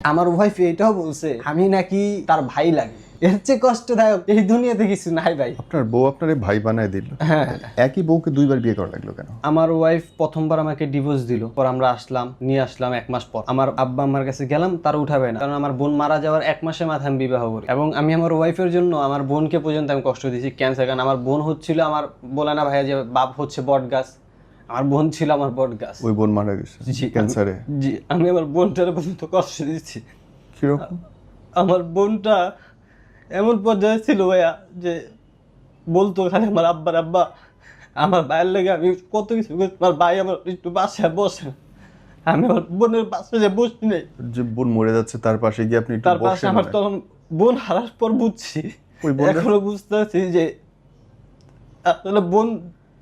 আমার ওয়াইফ এটাও বলছে আমি নাকি তার ভাই লাগে। এর চেয়ে কষ্টদায়ক এই দুনিয়াতে কিছু নাই ভাই। আপনার বউ আপনার ভাই বানায় দিল? হ্যাঁ। একই বউকে দুইবার বিয়ে করা লাগলো কেন? আমার ওয়াইফ প্রথমবার আমাকে ডিভোর্স দিল, পর আমরা নিয়ে আসলাম 1 মাস পর। আমার আব্বা আম্মার কাছে গেলাম, তার উঠাবে না, কারণ আমার বোন মারা যাওয়ার 1 মাসের মাথায় আমি বিবাহ করি। এবং আমি আমার ওয়াইফের জন্য আমার বোনকে পর্যন্ত আমি কষ্ট দিয়েছি ক্যান্সার, কারণ আমার বোন হচ্ছিল আমার, বলে না ভাইয়া যে বাপ হচ্ছে বট গাছ, আমার বোন ছিল আমার বট গাছ। ওই বোন মারা গেছে ক্যান্সারে? জি, আমি আমার বোনটার পর্যন্ত কষ্ট দিচ্ছি। কিরকম? আমার বোনটা এমন পর্যায়ে ছিল ভাইয়া যে বলতো খালি আমার আব্বা আমার ভাইয়ের লেগে আমি কত কিছু করছি, আমার ভাই আমার একটু বাসায় বসে, আমি আমার বোনের পাশে যে বসি নেই। যে বোন মরে যাচ্ছে তার পাশে গিয়ে আপনি একটু তার পাশে বসেন আমার না? তখন বোন হারার পর বুঝছি, ওই বোনটা- এখনো বুঝতে পারছি যে আসলে বোন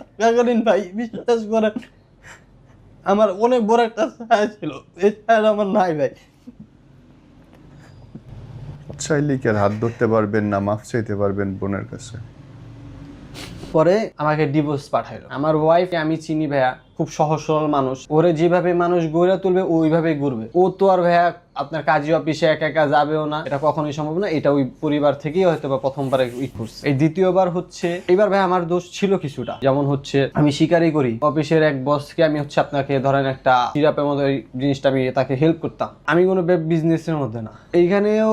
থাকাকালীন ভাই বিশ্বাস করেন আমার অনেক বড় একটা ছায়া ছিল, এই ছায়াটা আমার নাই ভাই। চাইলে কি আর হাত ধরতে পারবেন না, মাফ চাইতে পারবেন বোনের কাছে? পরে আমাকে ডিভোর্স পাঠাইলো। আমার ওয়াইফ আমি চিনি ভাইয়া, খুব সহজ সরল মানুষ, ওরে যেভাবে মানুষ গড়ে তুলবে ওইভাবেই ঘুরবে। ও তো আর ভাইয়া আপনার কাজী অফিসে একা একা যাবেও না, এটা কখনোই সম্ভব না। এটা ওই পরিবার থেকেই হয়তো বা প্রথমবার করছে। এই দ্বিতীয়বার হচ্ছে এইবার ভাই আমার দোষ ছিল কিছুটা, যেমন হচ্ছে আমি স্বীকারই করি অফিসের এক বসকে আমি হচ্ছে আপনাকে ধরেন একটা সিরাপের মতো এই জিনিসটা আমি তাকে হেল্প করতাম, আমি কোনো বিজনেসের মধ্যে না। এইখানেও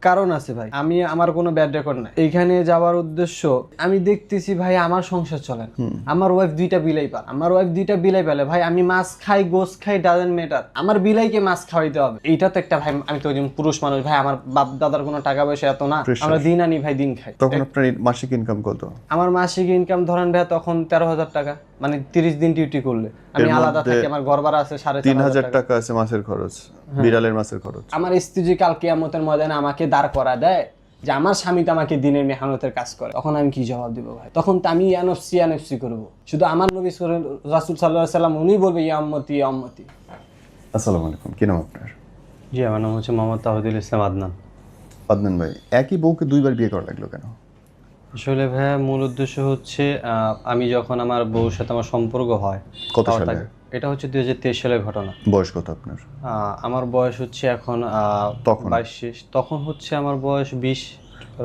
কারণ আছে ভাই, আমি আমার কোনো ব্যাড রেকর্ড নাই। এইখানে যাওয়ার উদ্দেশ্য আমি দেখতেছি ভাই আমার সংসার চলে না, আমার ওয়াইফ 2টা বিলাই পার, আমার ওয়াইফ 2টা বিলাই পেলে ভাই আমি মাছ খাই গোস খাই ডাজেন্ট ম্যাটার, আমার বিলাইকে মাছ খাওয়াইতে হবে। এইটা তো একটা ভাই, আমি তো একজন পুরুষ মানুষ ভাই, আমার বাপ দাদার কোনো টাকা পয়সা এত না, আমরা দিন আনি ভাই দিন খাই। তখন আপনার মাসিক ইনকাম কত? আমার মাসিক ইনকাম ধরেন ভাই তখন 13,000 টাকা, মানে 30 দিন ডিউটি করলে আমি আলাদা থাকি, আমার ঘর ভাড়া আছে 3,500 টাকা আছে মাসের খরচ, বিড়ালের মাসের খরচ। আমার স্ত্রী যে কাল কিয়ামতের ময়দানে আমাকে দাঁড় করা দেয় যে আমার স্বামী তো আমাকে দিনের মেহনতের কাজ করে, তখন আমি কি জবাব দিব ভাই? তখন তো আমি ইয়ানফসি করবো। শুধু আমার নবী রাসূল সাল্লাল্লাহু আলাইহি সাল্লাম উনি বলবে ইয়া উম্মতি ইয়া উম্মতি। আসসালামু আলাইকুম, কি নাম আপনার? জি, আমার নাম হচ্ছে মোহাম্মদ তাওহিদুল ইসলাম আদনান। আদনান ভাই, একই বউকে দুইবার বিয়ে করা লাগলো কেন? আসলে ভাইয়া মূল উদ্দেশ্য হচ্ছে আমি যখন আমার বউর সাথে আমার সম্পর্ক হয়, কত সালে? এটা হচ্ছে 2023 সালের ঘটনা। বয়স কত আপনার? আমার বয়স হচ্ছে এখন তখন? 22 শেষ, তখন হচ্ছে আমার বয়স 20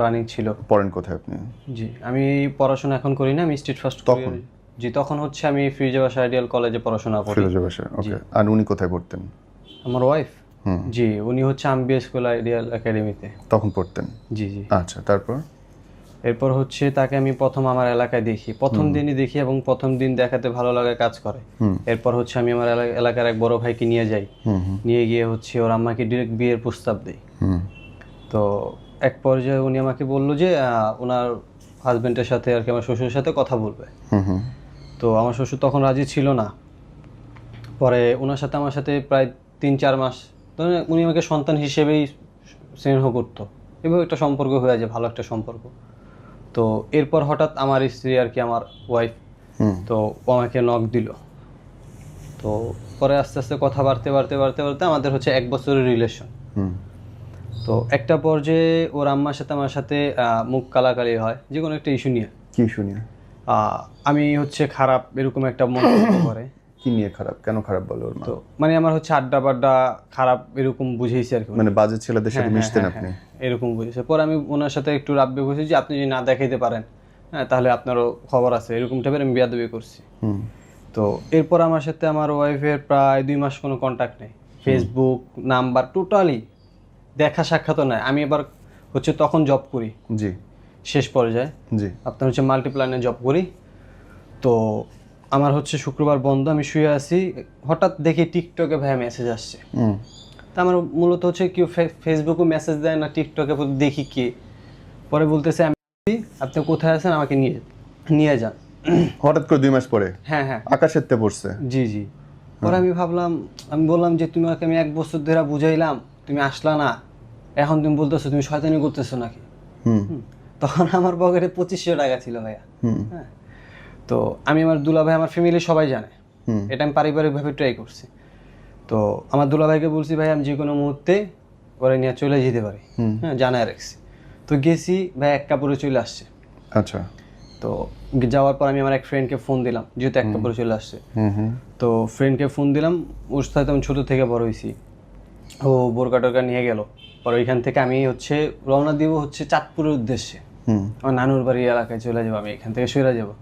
রানিং ছিল। পড়েন কোথায় আপনি? জি, আমি পড়াশোনা এখন করি না, আমি স্ট্রিট ফার্স্ট করি। তখন? জি, তখন হচ্ছে আমি ফিরোজা বাসা আইডিয়াল কলেজে পড়াশোনা করি। ফিরোজা বাসা, ওকে। আর উনি কোথায় পড়তেন? আমার ওয়াইফ? জি, উনি হচ্ছে আম্বিয়া স্কুল আইডিয়াল একাডেমিতে তখন পড়তেন? জি জি। আচ্ছা, তারপর? এরপর হচ্ছে তাকে আমি প্রথম আমার এলাকায় দেখি, প্রথম দিনই দেখি এবং প্রথম দিন দেখাতে ভালো লাগে কাজ করে। এরপর হচ্ছে আমি আমার এলাকার এক বড় ভাইকে নিয়ে যাই, নিয়ে গিয়ে হচ্ছে ওর আম্মাকে ডিরেক্ট বিয়ের প্রস্তাব দেই। তো এক পর্যায়ে উনি আমাকে বললো যে ওনার হাজবেন্ডের সাথে আর কি আমার শ্বশুরের সাথে কথা বলবে। তো আমার শ্বশুর তখন রাজি ছিল না। পরে ওনার সাথে আমার সাথে প্রায় 3-4 মাস ধরে উনি আমাকে সন্তান হিসেবেই স্নেহ করতো, এভাবে একটা সম্পর্ক হয়ে যায়, ভালো একটা সম্পর্ক। তো এরপর হঠাৎ আমার স্ত্রী আর কি আমার ওয়াইফ, তো ও আমাকে নক দিল। তো পরে আস্তে আস্তে কথা বাড়তে আমাদের হচ্ছে 1 বছরের রিলেশন। তো একটা পর্যায়ে ওর আম্মার সাথে আমার সাথে মুখ কালাকালি হয় যে কোনো একটা ইস্যু নিয়ে। কি শুনিয়ে? আমি হচ্ছে খারাপ এরকম একটা মন্তব্য করে। কি নিয়ে খারাপ? কেন খারাপ বলে ওর মা? তো মানে আমার হচ্ছে আড্ডা বাড্ডা খারাপ এরকম বুঝেইছি আর কি, মানে বাজে ছেলেদের সাথে মিশতেন আপনি? এরকম বুঝেছে। পরে আমি ওনার সাথে একটু রাব্বে বসেছি যে আপনি যদি না দেখাইতে পারেন, হ্যাঁ, তাহলে আপনারও খবর আছে, এরকম টাইপের আমি বিয়াদবি করছি। তো এরপর আমার সাথে আমার ওয়াইফের প্রায় 2 মাস কোনো কন্ট্যাক্ট নেই, ফেসবুক নাম্বার টোটালি দেখা সাক্ষাৎও নাই। আমি এবার হচ্ছে তখন জব করি, জি, শেষ পর্যায়ে জি, আপনার হচ্ছে মাল্টিপ্ল্যানে জব করি। তো আমার হচ্ছে শুক্রবার বন্ধ, আমি শুয়ে আছি, হঠাৎ দেখি টিকটকে ভাই মেসেজ আসছে। তা আমার মূলত হচ্ছে কেউ ফেসবুকে মেসেজ দেয় না, টিকটকে দেখি কি, পরে বলতেছে আপনি কোথায় আছেন, আমাকে নিয়ে যান। হঠাৎ করে 2 মাস পরে? হ্যাঁ, আকাশের তে পড়ছে? জি জি। পরে আমি ভাবলাম, আমি বললাম যে তোমাকে আমি 1 বছর ধরে বুঝাইলাম, তুমি আসলা না, এখন তুমি বলতেছো তুমি শয়তানি করতেছো নাকি? তখন আমার পকেটে 2500 টাকা ছিল ভাইয়া। হ্যাঁ, তো আমি আমার দুলাভাই আমার ফ্যামিলি সবাই জানে, এটা আমি পারিবারিকভাবে ট্রাই করছি। তো আমার দুলাভাইকে বলছি ভাই আমি যে কোনো মুহূর্তে ওরা নিয়ে চলে যেতে পারি, হ্যাঁ, জানায় রাখছি। তো গেছি ভাই, 1 কাপড়ে চলে আসছে। আচ্ছা। তো যাওয়ার পর আমি আমার এক ফ্রেন্ডকে ফোন দিলাম, যেহেতু 1 কাপড়ে চলে আসছে। তো ফ্রেন্ডকে ফোন দিলাম, ওর সাথে আমি ছোটো থেকে বড় হয়েছি। ও বোরকা টোরকা নিয়ে গেল। পরে ওইখান থেকে আমি হচ্ছে রওনা দিব হচ্ছে চাঁদপুরের উদ্দেশ্যে। আমার নানুর বাড়ি এলাকায় চলে যাবো, আমি এখান থেকে সরে যাবো।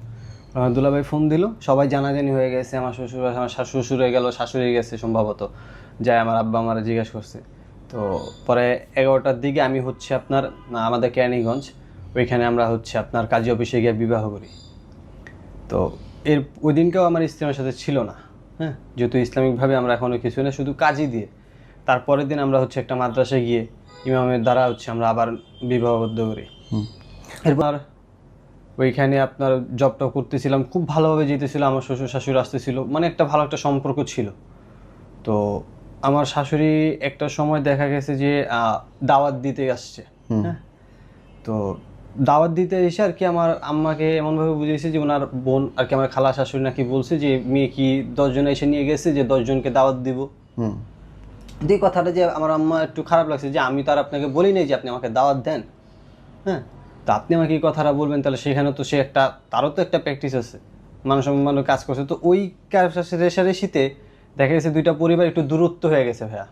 আমার দুলাভাই ফোন দিল, সবাই জানাজানি হয়ে গেছে, আমার শ্বশুর আমার শ্বশুর হয়ে গেল, শাশুড়ি গেছে সম্ভবত, যায় আমার আব্বা আমার জিজ্ঞাসা করছে। তো পরে 11টার দিকে আমি হচ্ছে আপনার আমাদের কেরানীগঞ্জ, ওইখানে আমরা হচ্ছে আপনার কাজী অফিসে গিয়ে বিবাহ করি। তো ওই দিনকেও আমার স্ত্রী আমার সাথে ছিল না, হ্যাঁ, যেহেতু ইসলামিকভাবে আমরা এখনও কিছু না, শুধু কাজই দিয়ে। তারপরের দিন আমরা হচ্ছে একটা মাদ্রাসায় গিয়ে ইমামের দ্বারা হচ্ছে আমরা আবার বিবাহবদ্ধ করি। এরপর ওইখানে আপনার জবটা করতেছিলাম, খুব ভালোভাবে যেতেছিল, আমার শ্বশুর শাশুড়ি আসতেছিল, মানে একটা ভালো একটা সম্পর্ক ছিল। তো আমার শাশুড়ি একটা সময় দেখা গেছে যে দাওয়াত দিতে আসছে, হ্যাঁ। তো দাওয়াত দিতে এসে আর কি আমার আম্মাকে এমনভাবে বুঝিয়েছে যে ওনার বোন আর কি, আমার খালা শাশুড়ি নাকি বলছে যে মেয়ে কি 10 জন এসে নিয়ে গেছে, যে 10 জনকে দাওয়াত দিব। এই কথাটা যে আমার আম্মা একটু খারাপ লাগছে, যে আমি তো আর আপনাকে বলি নাই যে আপনি আমাকে দাওয়াত দেন, হ্যাঁ, তো আপনি আমাকে এই কথাটা বলবেন, তাহলে সেখানে তো সে একটা, তারও তো একটা প্র্যাকটিস আছে, মানুষ মানুষ কাজ করছে। তো ওই রেশারেশিতে দেখা গেছে দুইটা পরিবার একটু দূরত্ব হয়ে গেছে ভাইয়া।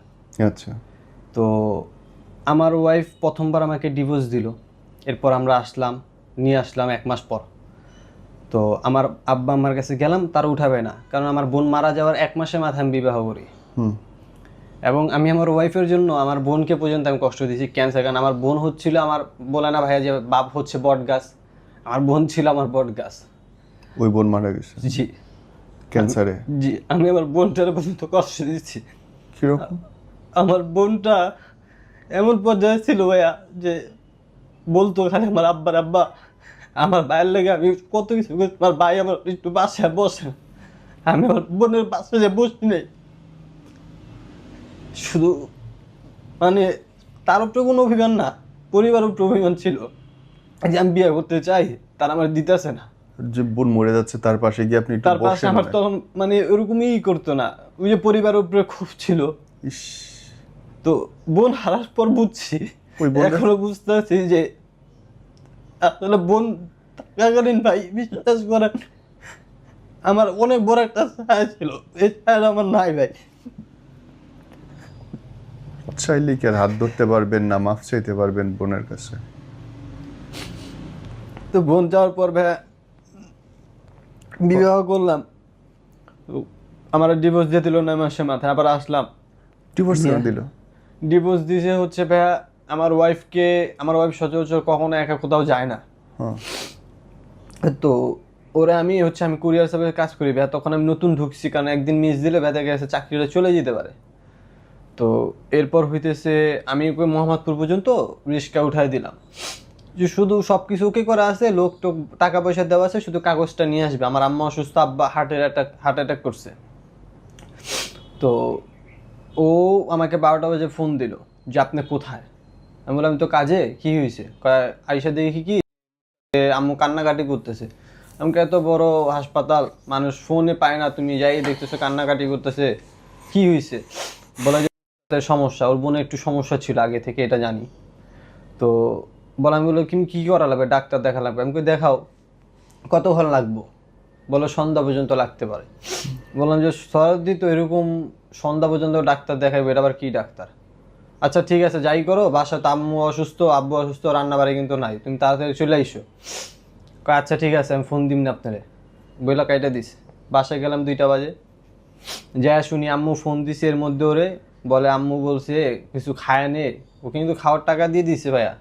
আচ্ছা। তো আমার ওয়াইফ প্রথমবার আমাকে ডিভোর্স দিল, এরপর আমরা নিয়ে আসলাম 1 মাস পর। তো আমার আব্বা আমার কাছে গেলাম, তার উঠাবে না, কারণ আমার বোন মারা যাওয়ার 1 মাসের মাথায় আমি বিবাহ করি। এবং আমি আমার ওয়াইফের জন্য আমার বোনকে পর্যন্ত আমি কষ্ট দিয়েছি, ক্যান্সার। কারণ আমার বোন হচ্ছিল, আমার বলে না ভাইয়া যে বাপ হচ্ছে বট গাছ, আমার বোন ছিল আমার বট গাছ। ওই বোন মারা গেছে? জি, ক্যান্সারে? জি, আমি আমার বোনটার পর্যন্ত কষ্ট দিচ্ছি। কিরকম? আমার বোনটা এমন পর্যায়ে ছিল ভাইয়া যে বলতো খালি আমার আব্বা আমার ভাইয়ের লেগে আমি কত কিছু করছি, আমার ভাই আমার একটু বাসায় বসে, আমি আমার বোনের বাসায় যে বসি নেই, শুধু মানে তার উপরে কোনো অভিমান না, পরিবারের উপরে অভিমান ছিল যে আমি বিয়ে করতে চাই, তার আমার দিতেছে না। যে বোন মরে যাচ্ছে তার পাশে গিয়ে আপনি একটু তার পাশে বসেন আমার না? তখন মানে ওরকমই করতো না, ওই যে পরিবারের উপরে খুব ছিল। ইস। তো বোন হারার পর বুঝছি, ওই বোন এখনো বুঝতে পারছি যে আসলে বোন থাকাকালীন ভাই বিশ্বাস করেন আমার অনেক বড় একটা ছায়া ছিল, এই ছায়া আমার নাই ভাই। চাইলে কি আর হাত ধরতে পারবেন না, মাফ চাইতে পারবেন বোনের কাছে? তো বোন যাওয়ার পর ভাই বিবাহ করলাম, তো আমার ডিভোর্স দিয়ে দিল 9 মাসের মাথায়। আবার আসলাম, ডিভোর্স না দিল? ডিভোর্স দিয়েছে হচ্ছে ভাইয়া আমার ওয়াইফকে, আমার ওয়াইফ সচরাচর কখনো একা কোথাও যায় না। তো ওরা আমি কুরিয়ার সার্ভিসে কাজ করি ভাইয়া, তখন আমি নতুন ঢুকছি, কারণ একদিন মিস দিলে ভাই দেখা গেছে চাকরিটা চলে যেতে পারে। তো এরপর হইতেছে আমি ওকে মোহাম্মদপুর পর্যন্ত রিক্সা উঠাই দিলাম, যে শুধু সব কিছু ওকে করা আছে, লোক টোক টাকা পয়সা দেওয়া আছে, শুধু কাগজটা নিয়ে আসবে। আমার আম্মা অসুস্থ, আব্বা হার্ট অ্যাটাক করছে। তো ও আমাকে 12টা বাজে ফোন দিল যে আপনি কোথায়। আমি বললাম আমি তো কাজে, কি হয়েছে? আইসা দেখি কি আম্মু কান্নাকাটি করতেছে। আমাকে এত বড় হাসপাতাল, মানুষ ফোনে পায় না, তুমি যাই দেখতেছো কান্নাকাটি করতেছে, কি হয়েছে? বলে যে সমস্যা, ওর বোনের একটু সমস্যা ছিল আগে থেকে, এটা জানি। তো আমি বললাম কি করা লাগবে? ডাক্তার দেখা লাগবে। আমাকে দেখাও। কতক্ষণ লাগবো? বলো সন্ধ্যা পর্যন্ত লাগতে পারে। বললাম যে সর্দি তো এরকম সন্ধ্যা পর্যন্ত ডাক্তার দেখাবে, এটা আবার কি ডাক্তার? আচ্ছা ঠিক আছে, যাই করো, বাসায় তো আম্মু অসুস্থ, আব্বু অসুস্থ, রান্নাবাড়ি কিন্তু নাই, তুমি তাড়াতাড়ি চলে আইসো। আচ্ছা ঠিক আছে, আমি ফোন দিম না আপনারে, বইলা কাইটা দিস। বাসায় গেলাম 2টা বাজে, যাই শুনি আম্মু ফোন দিছে, এর মধ্যে ওরে বলে আম্মু বলছে কিছু খায় নে, ও কিন্তু খাওয়ার টাকা দিয়ে দিছে ভাইয়া।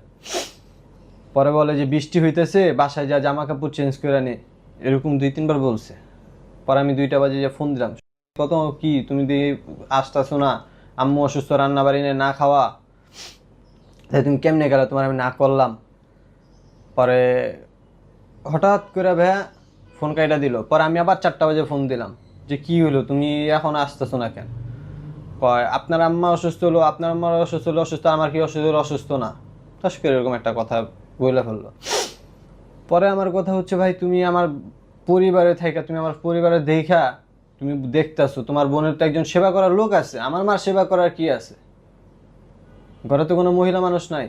পরে বলে যে বৃষ্টি হইতেছে, বাসায় যা জামা কাপড় চেঞ্জ করে নে, এরকম 2-3 বার বলছে। পরে আমি 2টা বাজে যে ফোন দিলাম, কত কি তুমি দিয়ে আসতেছো না, আম্মু অসুস্থ, রান্না বাড়ি নেই, না খাওয়া, তাই তুমি কেমনে গেলে, তোমার আমি না করলাম। পরে হঠাৎ করে ভাইয়া ফোন কাইটা দিল। পরে আমি আবার 4টা বাজে ফোন দিলাম যে কি হলো, তুমি এখন আসতেছো না কেন? কয় আপনার আম্মা অসুস্থ হলো, আপনার আম্মার অসুস্থ হলো, অসুস্থ, আমার কি অসুস্থ হলো? অসুস্থ না। তাস করে এরকম একটা কথা বলে ফেললো। পরে আমার কথা হচ্ছে ভাই তুমি আমার পরিবারে থাকা, তুমি আমার পরিবারে দেখা তুমি দেখতেছো, তোমার বোনের তো একজন সেবা করার লোক আছে, আমার মার সেবা করার কি আছে? ঘরে তো কোনো মহিলা মানুষ নাই।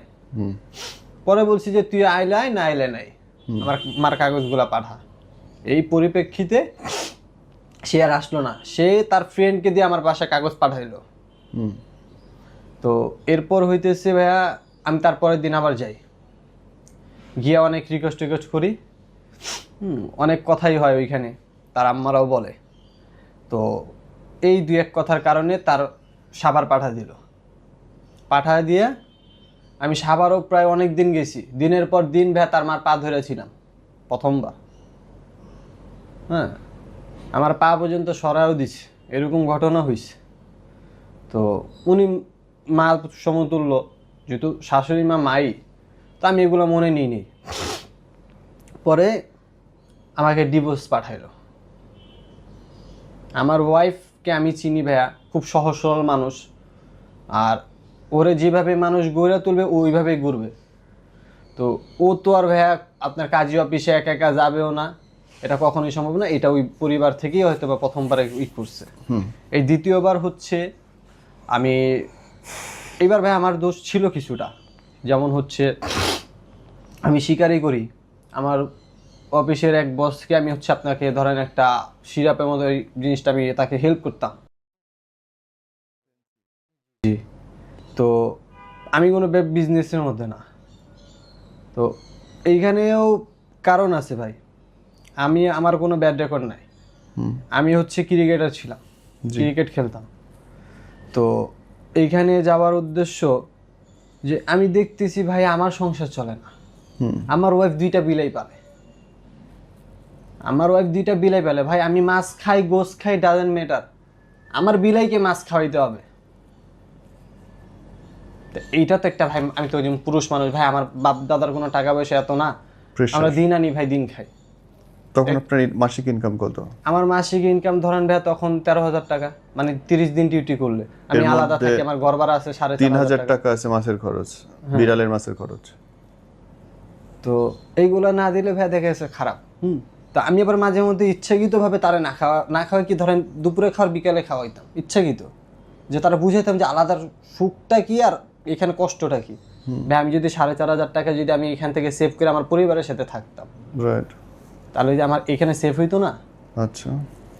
পরে বলছি যে তুই আইলে আয়, না আইলে নাই, আমার মার কাগজগুলা পাঠা। এই পরিপ্রেক্ষিতে সে আর আসলো না, সে তার ফ্রেন্ডকে দিয়ে আমার বাসায় কাগজ পাঠাইলো। তো এরপর হইতেছে ভাইয়া আমি তারপরের দিন আবার যাই, গিয়ে অনেক রিকোয়েস্ট করি, অনেক কথাই হয় ওইখানে, তার আম্মারাও বলে। তো এই দুই এক কথার কারণে তার সাভার পাঠা দিয়ে আমি সাভারও প্রায় অনেক দিন গেছি, দিনের পর দিন ভাইয়া তার মার পা ধরেছিলাম প্রথমবার। হ্যাঁ, আমার পা পর্যন্ত সরাও দিছে, এরকম ঘটনা হয়েছে। তো উনি মা সমতুল্য, যেহেতু শাশুড়ি মা মাই, তো আমি এগুলো মনে নিই। পরে আমাকে ডিভোর্স পাঠাইলো। আমার ওয়াইফকে আমি চিনি ভাইয়া, খুব সহজ সরল মানুষ, আর ওরে যেভাবে মানুষ গড়ে তুলবে ওইভাবেই ঘুরবে। তো ও তো আর ভাইয়া আপনার কাজী অফিসে একা একা যাবেও না, এটা কখনোই সম্ভব না। এটা ওই পরিবার থেকেই হয়তো বা প্রথমবার করছে। এই দ্বিতীয়বার হচ্ছে আমি এইবার ভাই আমার দোষ ছিল কিছুটা, যেমন হচ্ছে আমি স্বীকারই করি আমার অফিসের এক বসকে আমি হচ্ছে আপনাকে ধরেন একটা সিরাপের মতো এই জিনিসটা আমি তাকে হেল্প করতাম। জি, তো আমি কোনো বিজনেসের মধ্যে না। তো এইখানেও কারণ আছে ভাই, আমার কোনো ব্যাড রেকর্ড নাই। আমি হচ্ছে ক্রিকেটার ছিলাম, ক্রিকেট খেলতাম। তো এইখানে যাওয়ার উদ্দেশ্য যে আমি দেখতেছি ভাই আমার সংসার চলে না। আমার ওয়াইফ দুইটা বিলাই পালে ভাই, আমি মাছ খাই গোস খাই ডাজেন্ট ম্যাটার, আমার বিলাইকে মাছ খাওয়াইতে হবে। এইটা তো একটা ভাই, আমি তো একজন পুরুষ মানুষ ভাই, আমার বাপ দাদার কোনো টাকা পয়সা এত না, আমরা দিন আনি ভাই দিন খাই। তখন আপনার মাসিক ইনকাম কত? আমার মাসিক ইনকাম ধরেন ভাই তখন 13,000 টাকা, মানে 30 দিন ডিউটি করলে। আমি আলাদা থাকি, আমার ঘর ভাড়া আছে 3,500 টাকা আছে, মাসের খরচ, বিড়ালের মাসের খরচ। তো এইগুলা না দিলে ভাই দেখে গেছে খারাপ। তো আমি আবার মাঝে মধ্যে ইচ্ছাকৃতভাবে তারা না খাওয়া কি ধরেন দুপুরে খাওয়ার বিকালে খাওয়াইতাম ইচ্ছাকৃত, যে তারা বুঝাইতাম যে আলাদার সুখটা কি আর এখানে কষ্টটা কি। ভাই আমি যদি 4,500 টাকা যদি আমি এখান থেকে সেভ করে আমার পরিবারের সাথে থাকতাম, রাইট, তাহলে যে আমার এখানে সেভ হইতো না। আচ্ছা,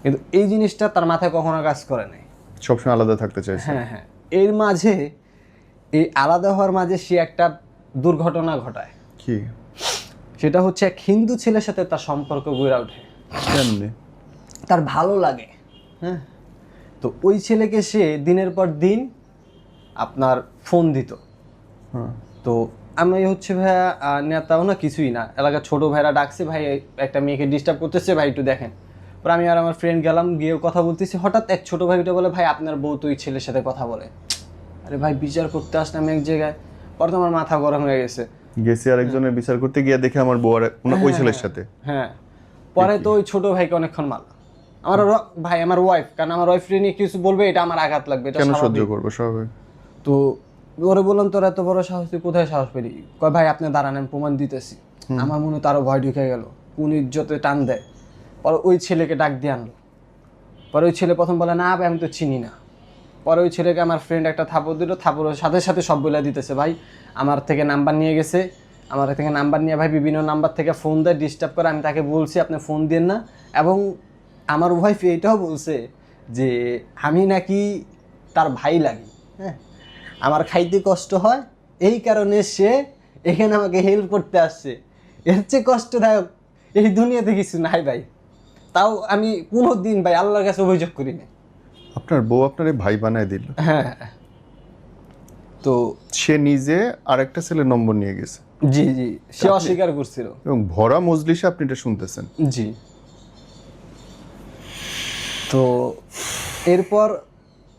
কিন্তু এই জিনিসটা তার মাথায় কখনো কাজ করে নাই, সবসময় আলাদা থাকতে চাইছে। হ্যাঁ, এর মাঝে এই আলাদা হওয়ার মাঝে সে একটা দুর্ঘটনা ঘটায়। কি? সেটা হচ্ছে এক হিন্দু ছেলের সাথে তার সম্পর্ক গড়ে ওঠে। কেমনে? তার ভালো লাগে, হ্যাঁ। তো ওই ছেলেকে সে দিনের পর দিন আপনার ফোন দিত। তো আমি হচ্ছে ভাইয়া নেতাও না কিছুই না, এলাকার ছোট ভাইরা ডাকছে, ভাই একটা মেয়েকে ডিস্টার্ব করতেছে, ভাই একটু দেখেন। পরে আমি আর আমার ফ্রেন্ড গেলাম, গিয়েও কথা বলতেছি, হঠাৎ এক ছোট ভাইটা বলে, ভাই আপনার বউ তো ওই ছেলের সাথে কথা বলে। আরে ভাই বিচার করতে আসলাম এক জায়গায়, পরে তো আমার মাথা গরম হয়ে গেছে। আরেকজনের বিচার করতে গিয়ে দেখে আমার বউ আর ওই ছেলের সাথে। হ্যাঁ, পরে তো ওই ছোট ভাইকে অনেকক্ষণ মারলাম। আমার ভাই আমার ওয়াইফ, কারণ আমার ওয়াইফ নিয়ে কিছু বলবে এটা আমার আঘাত লাগবে, এটা কেন সহ্য করবো স্বাভাবিক। তো ওরে বললাম তোর এত বড় সাহস, তুই কোথায় সাহস পেলি? কয় ভাই আপনি দাঁড়ান আমি প্রমাণ দিতেছি। আমার মনে তারও ভয় ঢুকে গেল, কোন ইজ্জতে টান দেয়। পরে ওই ছেলেকে ডাক দিয়ে আনলো। পরে ওই ছেলে প্রথম বলে, না ভাই আমি তো চিনি না। পরে ওই ছেলেকে আমার ফ্রেন্ড একটা থাপড় দিল, থাপড়ের সাথে সাথে সব বলে দিতেছে, ভাই আমার থেকে নাম্বার নিয়ে গেছে, আমার থেকে নাম্বার নিয়ে ভাই বিভিন্ন নাম্বার থেকে ফোন দেয়, ডিস্টার্ব করে। আমি তাকে বলছি আপনি ফোন দেন না, এবং আমার ওয়াইফ এটাও বলছে যে আমি নাকি তার ভাই লাগি, হ্যাঁ, আমার খাইতে কষ্ট হয় এই কারণে সে এখানে আমাকে হেল্প করতে আসছে। এর চেয়ে কষ্টদায়ক এই দুনিয়াতে কিছু নাই ভাই। তাও আমি কোনো দিন ভাই আল্লাহর কাছে অভিযোগ করি না। আপনার বউ আপনারে ভাই বানায় দিল? হ্যাঁ, তো সে নিজে আরেকটা ছেলের নম্বর নিয়ে গেছে? জি, সে অস্বীকার করছিল, এবং ভরা মজলিসে আপনি এটা শুনতেছেন? জি। তো এরপর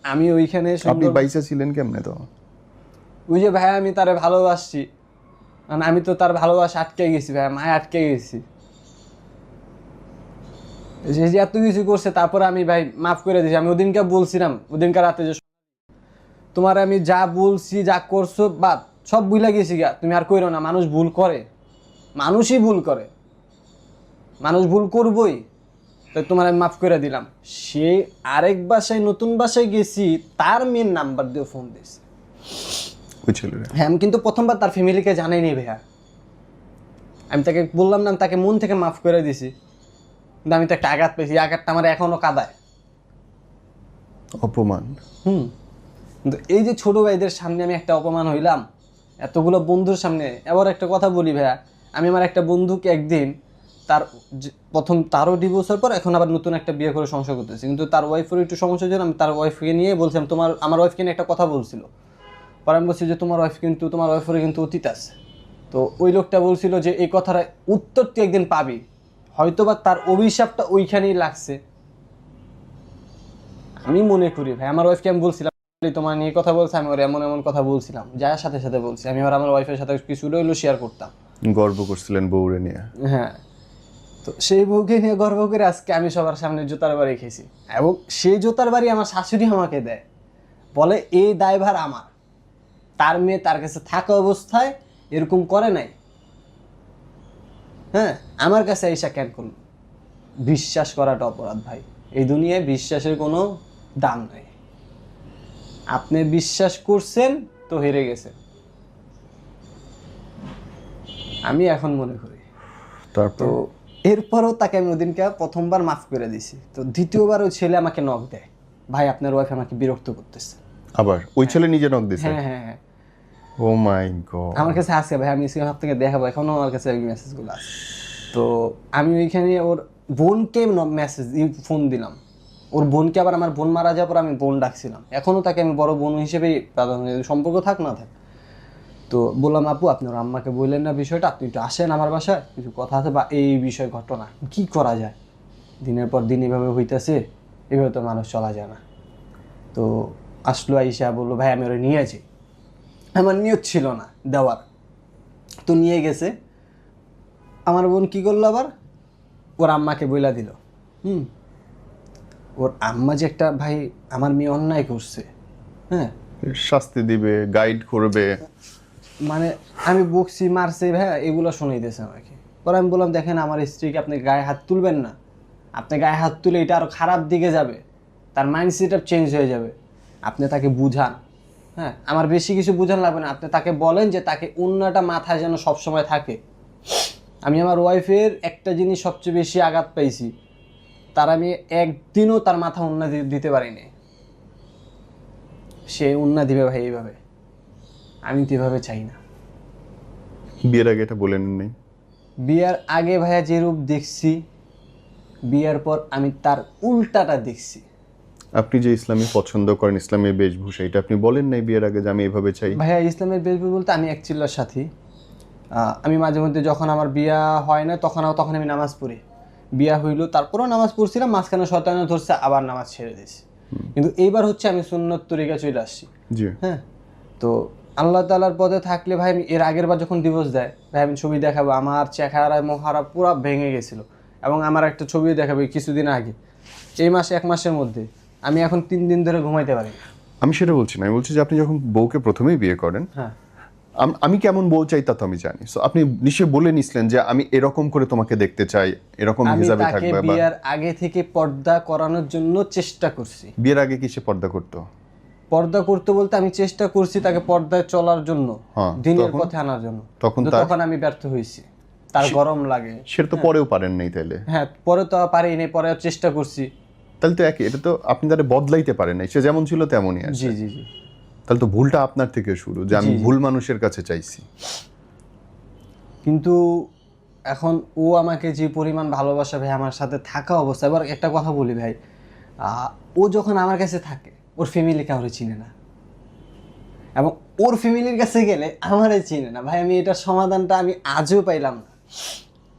আমি ওইখানে আপনি বাইসা ছিলেন কেমনে? তো ওই যে ভাই আমি তারে ভালোবাসছি, মানে আমি তো তার ভালোবাসা আটকে গেছি ভাই, মায় আটকে গেছি। সে যে এত কিছু করছে, তারপরে আমি ভাই মাফ করে দিয়েছি। আমি ওদিনকে বলছিলাম, ওদিনকার রাতে যে তোমার আমি যা বলছি যা করছো বা সব ভুলে গেছি গা, তুমি আর কইরো না। মানুষ ভুল করে, মানুষই ভুল করে, মানুষ ভুল করবই, তাই তোমার আমি মাফ করে দিলাম। সে আরেক বাসায় নতুন বাসায় গেছি, তার মেন নাম্বার দিয়ে ফোন দিয়েছে ওই ছেলেরা। হ্যাঁ, আমি কিন্তু প্রথমবার তার ফ্যামিলিকে জানাইনি ভাইয়া। আমি তাকে বললাম না, আমি তাকে মন থেকে মাফ করে দিছি, কিন্তু আমি তো একটা আঘাত পেয়েছি, আঘাতটা আমার এখনো কাঁদায়। অপমান। কিন্তু এই যে ছোট ভাইদের সামনে আমি একটা অপমান হইলাম, এতগুলো বন্ধুর সামনে। এবার একটা কথা বলি ভাইয়া, আমি আমার একটা বন্ধুকে একদিন প্রথম তারও ডিভোর্সের পর এখন আবার নতুন একটা বিয়ে করে সংসার করতেছি, কিন্তু তার ওয়াইফের একটু সমস্যা ছিল। আমি তার ওয়াইফকে নিয়ে বলছিলাম, আমার ওয়াইফকে নিয়ে একটা কথা বলছিল, পরে আমি বলছি যে তোমার ওয়াইফের কিন্তু অতীত আছে। তো ওই লোকটা বলছিল যে এই কথাটা উত্তর তুই একদিন পাবি, হয়তোবা তার অভিশাপটা ওইখানেই লাগছে। আমি মনে করি ভাই, আমার ওয়াইফকে আমি বলছিলাম তোমার নিয়ে কথা বলছে, আমি ওর এমন এমন কথা বলছিলাম, যার সাথে সাথে বলছি আমি আমার ওয়াইফের সাথে কিছু হইলো শেয়ার করতাম। গর্ব করছিলেন বউরে নিয়ে। হ্যাঁ, তো সেই বউকে নিয়ে গর্ব করে আজকে আমি সবার সামনে জুতার বাড়ি খেয়েছি, এবং সেই জুতার বাড়ি আমার শাশুড়ি আমাকে দেয়, বলে এই দায়ভার আমার। তার মেয়ে তার কাছে থাকা অবস্থায় এরকম করে নাই, হ্যাঁ, আমার কাছে আইসা কেন করল? বিশ্বাস করাটা অপরাধ ভাই, এই দুনিয়ায় বিশ্বাসের কোনো দাম নাই। আপনি বিশ্বাস করছেন তো হেরে গেছেন, আমি এখন মনে করি। তারপর তো এরপরও তাকে আমি ওদিনকে প্রথমবার মাফ করে দিছি। তো দ্বিতীয়বার ওই ছেলে আমাকে নক দেয়, ভাই আপনার ওয়াইফ আমাকে বিরক্ত করতেছে। আবার ওই ছেলে নিজে নক দিছে? হ্যাঁ হ্যাঁ হ্যাঁ, ও মাই গড। আমার কাছে আছে ভাই, আমি স্ক্রিন থেকে দেখাবো, এখনো আমার কাছে ওই মেসেজগুলো আছে। তো আমি ওইখানে ওর বোনকে ফোন দিলাম, ওর বোনকে, আবার আমার বোন মারা যাওয়ার পর আমি বোন ডাকছিলাম, এখনো তাকে আমি বড় বোন হিসেবেই প্রাধান্য দিই, সম্পর্ক থাক না থাক। তো বললাম আপু আপনি ওর আম্মাকে বললেন না বিষয়টা, আপনি একটু আসেন আমার বাসায়, কিছু কথা আছে বা এই বিষয় ঘটনা কি করা যায়। দিনের পর দিন এভাবে হইতেছে, এভাবে তো মানুষ চলা যায় না। তো আসলো আইসা বললো ভাই আমি ওরা নিয়েছি, আমার নিয়ত ছিল না দেওয়ার, তো নিয়ে গেছে। আমার বোন কি করলো আবার, ওর আম্মাকে বইলা দিল। ওর আম্মা যে একটা, ভাই আমার মেয়ে অন্যায় করছে, হ্যাঁ, শাস্তি দিবে, গাইড করবে, মানে আমি বকছি মারছি ভাই, এগুলো শুনাইতেছে আমাকে। পরে আমি বললাম দেখেন আমার স্ত্রীকে আপনি গায়ে হাত তুলবেন না, আপনি গায়ে হাত তুলে এটা আরো খারাপ দিকে যাবে, তার মাইন্ডসেট চেঞ্জ হয়ে যাবে, আপনি তাকে বুঝান। হ্যাঁ, আমার বেশি কিছু বুঝান লাগবে না, আপনি তাকে বলেন যে তাকে অন্যটা মাথায় যেন সবসময় থাকে। আমি আমার ওয়াইফের একটা জিনিস সবচেয়ে বেশি আঘাত পাইছি, তার আমি একদিনও তার মাথা উন্না দিতে পারিনি। সে উন্না দিবে ভাই এইভাবে, আমি তো এভাবে চাই না। বিয়ের আগে এটা বলে নেন নাই? বিয়ার আগে ভাইয়া যে রূপ দেখছি, বিয়ার পর আমি তার উল্টাটা দেখছি। আপনি যে ইসলামী পছন্দ করেন, ইসলামের বেশভূষা, এটা আপনি বলেন নাই বিয়ের আগে যে আমি এভাবে চাই? ভাইয়া ইসলামের বেশভূষা বলতে আমি এক চিল্লার সাথী। আমি মাঝে মধ্যে যখন আমার বিয়া হয় না তখন আমি নামাজ পড়ি, বিয়া হইলো তারপরও নামাজ পড়ছিলাম, মাঝখানে শয়তানে ধরছে আবার নামাজ ছেড়ে দিয়েছি। কিন্তু এইবার হচ্ছে আমি সুন্নত তরিকা চলে আসছি। জি। হ্যাঁ, তো আল্লাহ তাআলার পদে থাকলে ভাই, আমি এর আগের বার যখন ডিভোর্স দেয় ভাই, আমি ছবি দেখাবো, আমার চেহারা মহারা পুরো ভেঙে গেছিল। এবং আমার একটা ছবি দেখাবো কিছুদিন আগে, এই মাসে 1 মাসের মধ্যে আমি এখন 3 দিন ধরে ঘুমাইতে পারি। আমি সেটা বলছি না, আমি বলছি যে আপনি যখন বউকে প্রথমেই বিয়ে করেন, হ্যাঁ, আমি কেমন বউ চাই তা তো আমি জানি। সো আপনি নিশ্চয়ই বলে নিছিলেন যে আমি এরকম করে তোমাকে দেখতে চাই, এরকম আমি হিসাবে তাকে থাকবে। বা বিয়ের আগে থেকে পর্দা করানোর জন্য চেষ্টা করছি। বিয়ের আগে কি সে পর্দা করতো? পর্দা করতে বলতে আমি চেষ্টা করছি তাকে পর্দায় চলার জন্য, হ্যাঁ, দিনের পথে আনার জন্য। তখন তখন আমি ব্যর্থ হয়েছি, তার গরম লাগে। সেটা তো পরেও পারেন নাই তাইলে? হ্যাঁ, পরে তো পারিনি, পরে চেষ্টা করছি। তাহলে তো একই, এটা তো আপনি তাহলে বদলাইতে পারেন নাই, সে যেমন ছিল তেমনই আছে। জি জি জি। তাহলে তো ভুলটা আপনার থেকে শুরু, যে আমি ভুল মানুষের কাছে চাইছি। কিন্তু এখন ও আমাকে যে পরিমাণ ভালোবাসা ভাই, আমার সাথে থাকা অবস্থা, এবার একটা কথা বলি ভাই, ও যখন আমার কাছে থাকে ওর ফ্যামিলি কাউরে চিনে না, এবং ওর ফ্যামিলির কাছে গেলে আমারে চিনে না ভাই। আমি এটার সমাধানটা আমি আজও পাইলাম না,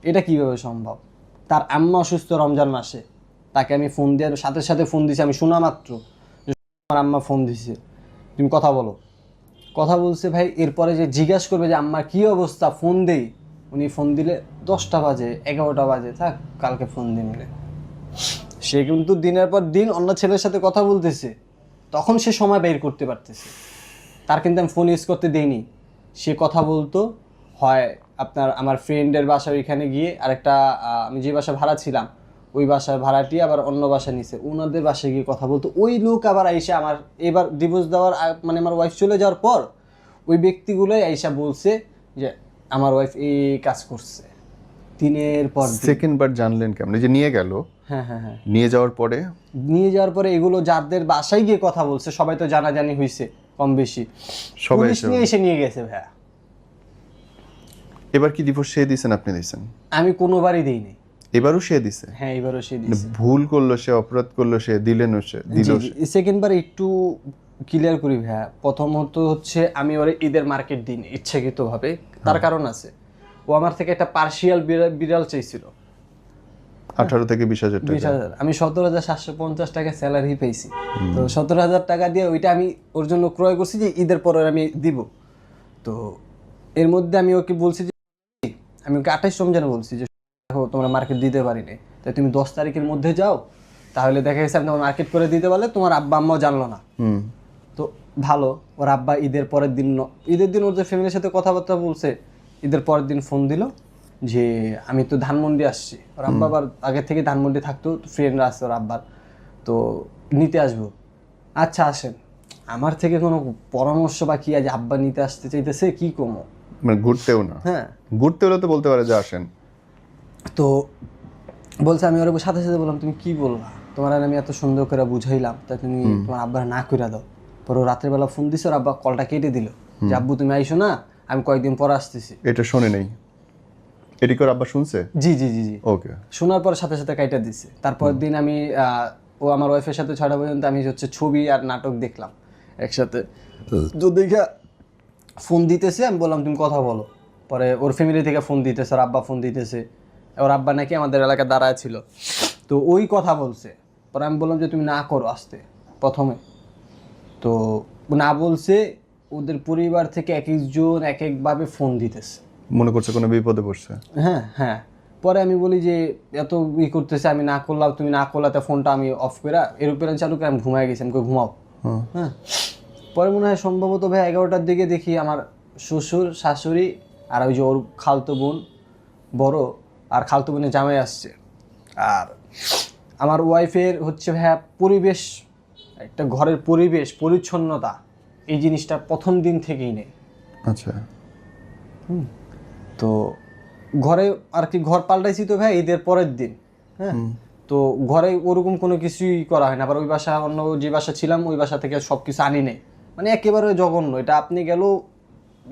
এটা কিভাবে সম্ভব? তার আম্মা অসুস্থ রমজান মাসে, তাকে আমি ফোন দেওয়ার সাথে সাথে ফোন দিছি, আমি শোনা মাত্র যে আমার আম্মা ফোন দিছে, তুমি কথা বলো। কথা বলছে ভাই, এরপরে যে জিজ্ঞাসা করবে যে আম্মার কী অবস্থা, ফোন দেই, উনি ফোন দিলে 10টা বাজে 11টা বাজে, থাক কালকে ফোন দিলে। সে কিন্তু দিনের পর দিন অন্য ছেলের সাথে কথা বলতেছে, তখন সে সময় বের করতে পারতেছে। তার কিন্তু আমি ফোন ইউজ করতে দেইনি, সে কথা বলতো হয় আমার ফ্রেন্ডের বাসার ওইখানে গিয়ে, আরেকটা আমি যে বাসা ভাড়া ছিলাম ওই বাসার ভাড়াটি আবার অন্য বাসা নিছে, ওনাদের বাসায় গিয়ে কথা বলতো। ওই লোক আবার আইসা আমার এবার ডিভোর্স দেওয়ার মানে আমার ওয়াইফ চলে যাওয়ার পর ওই ব্যক্তিগুলোই আইসা বলছে যে আমার ওয়াইফ এই কাজ করছে। দিনের পর সেকেন্ড বার জানলেন কেমন? যে নিয়ে গেল, হ্যাঁ নিয়ে যাওয়ার পরে এগুলো যাদের বাসায় গিয়ে কথা বলছে সবাই তো জানাজানি হয়েছে, কম বেশি সবাই পুলিশ নিয়ে এসে নিয়ে গেছে ভাইয়া। এবার কি ডিভোর্স সে দিছেন আপনি দিছেন? আমি কোনোবারই দিইনি। এবারও সে দিছে? হ্যাঁ এবারও সে দিছে। ভুল করলো সে, অপরাধ করলো সে, দিলেন সে, দিল সে। সেকেন্ড বার একটু ক্লিয়ার করি ভাইয়া। প্রথমত হচ্ছে আমি ওরে ঈদের মার্কেট দিইনি ইচ্ছাকৃতভাবে, তার কারণ আছে। ও আমার থেকে একটা পার্সিয়াল বিড়াল চাইছিল 18 থেকে 20,000 টাকা। 20,000। আমি 17,750 টাকা স্যালারি পেয়েছি, তো 17,000 টাকা দিয়ে ওইটা আমি ওর জন্য ক্রয় করছি যে ঈদের পরে আমি দিব। তো এর মধ্যে আমি ওকে বলছি যে আমি ওকে 28 রমজানে বলছি যে দেখো তোমরা মার্কেট দিতে পারিনি, তাই তুমি 10 তারিখের মধ্যে যাও, তাহলে দেখা গেছে আমি তোমার মার্কেট করে দিতে পারলে তোমার আব্বা আম্মাও জানলো না। তো ভালো, ওর আব্বা ঈদের পরের দিন ঈদের দিন ওর যে ফ্যামিলির সাথে কথাবার্তা বলছে, ঈদের পরের দিন ফোন দিল যে আমি তো ধানমন্ডি আসছি। ওর আব্বা আবার আগে থেকে ধানমন্ডি থাকতো, ফ্রেন্ডরা আছে ওর আব্বার, তো নিতে আসবো। আচ্ছা আসেন। আমার থেকে কোনো পরামর্শ বা কি আজ আব্বা নিতে আসতে চাইতেছে কি কমো, মানে ঘুরতেও না? হ্যাঁ ঘুরতে হলে তো বলতে পারে যে আসেন। তো বলছে, আমি ওর সাথে সাথে বললাম তুমি কি বললা, তোমার আর আমি এত সুন্দর করে বুঝাইলাম, তা তুমি তোমার আব্বার না কইরা দাও। পরে ও রাত্রেবেলা ফোন দিছে, ওর আব্বা কলটা কেটে দিল যে আব্বু তুমি আইসো না, আমি কয়েকদিন পরে আসতেছি। এটা শুনে নেই, এটি করে আব্বা শুনছে? জি জি জি জি ওকে। শোনার পর সাথে সাথে কাইটা দিছে। তারপর দিন আমি ও আমার ওয়াইফের সাথে 6টা পর্যন্ত আমি হচ্ছে ছবি আর নাটক দেখলাম একসাথে। তো দেখা ফোন দিতেছে, আমি বললাম তুমি কথা বলো। পরে ওর ফ্যামিলি থেকে ফোন দিতেছে, ওর আব্বা ফোন দিতেছে, ওর আব্বা নাকি আমাদের এলাকায় দাঁড়ায় ছিল, তো ওই কথা বলছে। পরে আমি বললাম যে তুমি না করো আসতে প্রথমে, তো না বলছে। ওদের পরিবার থেকে এক একজন এক একভাবে ফোন দিতেছে, মনে করছে কোনো বিপদে পড়ছে। হ্যাঁ হ্যাঁ। পরে আমি বলি যে এত করতেছে, আমি না করলাম, তুমি না করলাতে ফোনটা আমি অফ করে এরোপ্লেন চালু করে আমি ঘুমাই গেছি, আমি ঘুমাও। হ্যাঁ। পরে মনে হয় সম্ভবত ভাই 11টার দিকে দেখি আমার শ্বশুর শাশুড়ি আর ওই যে ওর খালতো বোন বড় আর খালতো বোনের জামাই আসছে। আর আমার ওয়াইফের হচ্ছে ভাইয়া পরিবেশ, একটা ঘরের পরিবেশ পরিচ্ছন্নতা, এই জিনিসটা প্রথম দিন থেকেই নেই। আচ্ছা। তো ঘরে আর কি ঘর পাল্টাইছি তো ভাই ঈদের পরের দিন। হ্যাঁ। তো ঘরে ওরকম কোনো কিছুই করা হয় না। আবার ওই বাসা, অন্য যে বাসা ছিলাম ওই বাসা থেকে সব কিছু আনি নেই, মানে একেবারে জঘন্য। এটা আপনি গেল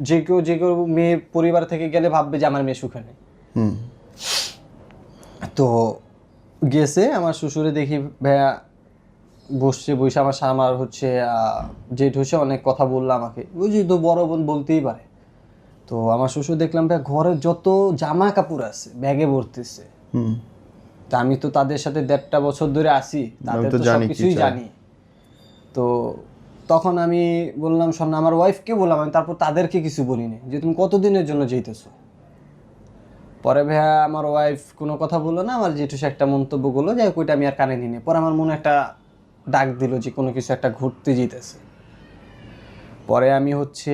যে কেউ মেয়ের পরিবার থেকে গেলে ভাববে যে আমার মেয়ে সুখে নেই। তো গেছে আমার শ্বশুরে দেখি ভাইয়া বসছে, বসে আমার হচ্ছে জেঠ হচ্ছে অনেক কথা বললো আমাকে, বুঝি তো বড় বোন বলতেই পারে। তো আমার শ্বশুর দেখলাম ভাই ঘরের যত জামা কাপড় আছে ব্যাগে ভরতেছে। তা আমি তো তাদের সাথে 1.5টা বছর ধরে আছি, তাদের তো সবকিছুই জানি। তো তখন আমি বললাম শোন, আমার ওয়াইফকে বললাম, আমি তারপর তাদেরকে কিছু বলিনি যে তুমি কতদিনের জন্য যেতেছো। পরে ভাইয়া আমার ওয়াইফ কোনো কথা বললো না, আমার জেঠু একটা মন্তব্য করলো, যাই ওইটা আমি আর কানে নিই। পরে আমার মনে একটা ডাক দিল যে কোনো কিছু একটা ঘুরতে যেতেছে। পরে আমি হচ্ছে